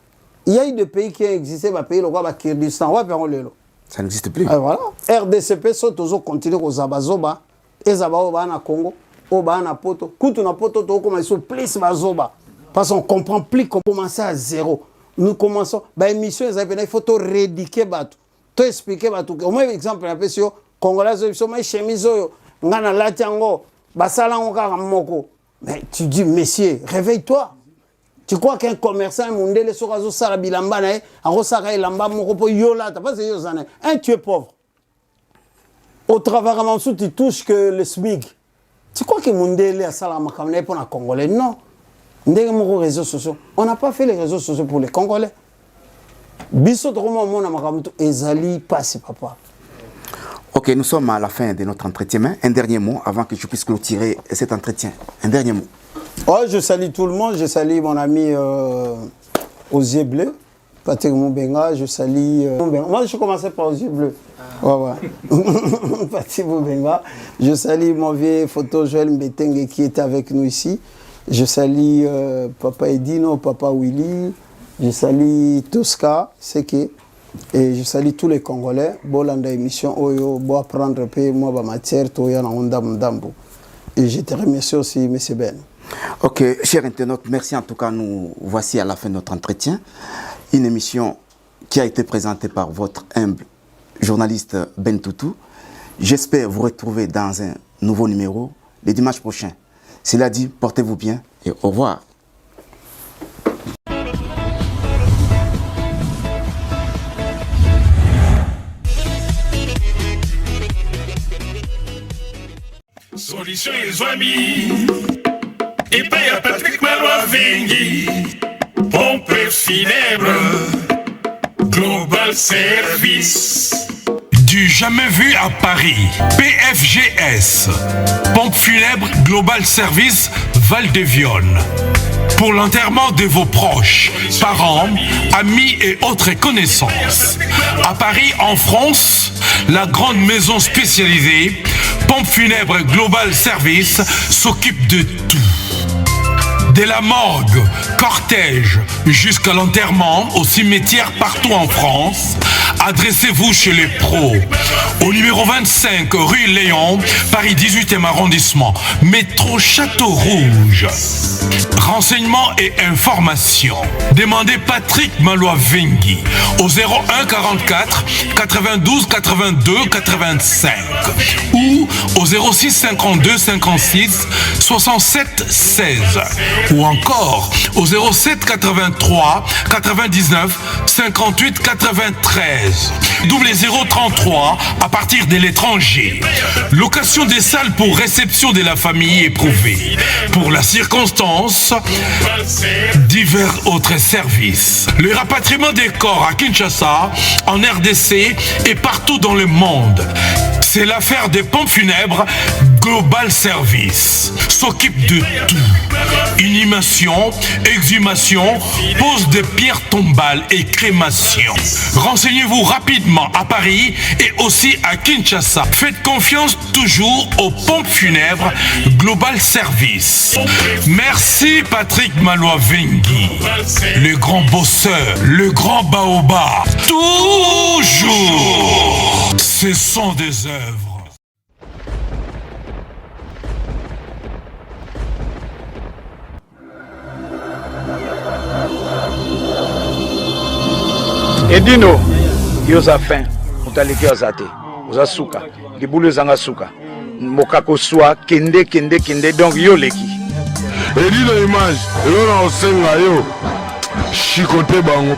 Il y a eu des pays qui ont existé, des pays, le Kyrgyzstan, ça n'existe plus. Voilà. RDCP, sont toujours continués aux Zabazoba, et Zabazoba na Congo, Oba na Poto, Koutou na Poto, comme ils sont plus Bazoba. Parce qu'on ne comprend plus qu'on commence à zéro. Nous commençons, l'émission, il faut tout rédiquer, tout expliquer. Au moins, exemple, la question, Congolais, ils sont chemise, ngana latiango, basalango karamoko. Mais tu dis, messieurs, réveille-toi. Tu crois qu'un commerçant, Mundele Sorazo Sarabilamba, Arosara et Lamba, Moropo Yola, t'as pas ces choses. Tu es pauvre. Au travail, tu touches que le SMIC. Tu crois que Mundele a Salama Kamene pour les Congolais? Non. Réseaux sociaux. On n'a pas fait les réseaux sociaux pour les Congolais. Bissot Roman, mon Ezali, passe papa. Ok, nous sommes à la fin de notre entretien. Mais un dernier mot avant que je puisse clôturer cet entretien. Un dernier mot. Oh, je salue tout le monde. Je salue mon ami aux yeux bleus, Patrick Moubenga. Je salue... Moi, je commençais par aux yeux bleus. Ouais. Patrick Moubenga. Je salue mon vieux photo Joël Mbetenge qui était avec nous ici. Je salue Papa Edino, Papa Willy. Je salue Tosca, Seke. Et je salue tous les Congolais. Bolanda émission Oyo, bo apprendre peu moi ba matière toya na onda mdambo. Et je te remercie aussi M. Ben. Ok, chers internautes, merci en tout cas. Nous voici à la fin de notre entretien. Une émission qui a été présentée par votre humble journaliste Ben Toutou. J'espère vous retrouver dans un nouveau numéro le dimanche prochain. Cela dit, portez-vous bien et au revoir. Solution les amis. Et paye à Patrick Malois Vengi. Pompe funèbre. Global Service. Du jamais vu à Paris, PFGS, Pompe funèbre Global Service Val-de-Vione. Pour l'enterrement de vos proches, parents, amis et autres connaissances. À Paris, en France, la grande maison spécialisée, Pompe funèbre Global Service, s'occupe de tout. De la morgue, cortège, jusqu'à l'enterrement au cimetière partout en France, adressez-vous chez les pros. Au numéro 25 rue Léon, Paris 18e arrondissement, métro Château Rouge. Renseignements et informations. Demandez Patrick Malois Vengi au 01 44 92 82 85 ou au 06 52 56 67 16 ou encore au 07 83 99 58 93. Double 033 à partir de l'étranger. Location des salles pour réception de la famille éprouvée. Pour la circonstance, divers autres services. Le rapatriement des corps à Kinshasa, en RDC et partout dans le monde. C'est l'affaire des pompes funèbres Global Service. S'occupe de tout. Inhumation, exhumation, pose de pierres tombales et crémation. Renseignez-vous rapidement à Paris et aussi à Kinshasa. Faites confiance toujours aux pompes funèbres Global Service. Merci Patrick Malois Vengi, le grand bosseur, le grand baobab. Toujours, ce sont des œuvres. Edino, yoza fin, utaliki ozate, oza suka, libulu zanga suka, mokako swa, kende, donc yo leki. Edino image, yo na osenga yo, chikote bango.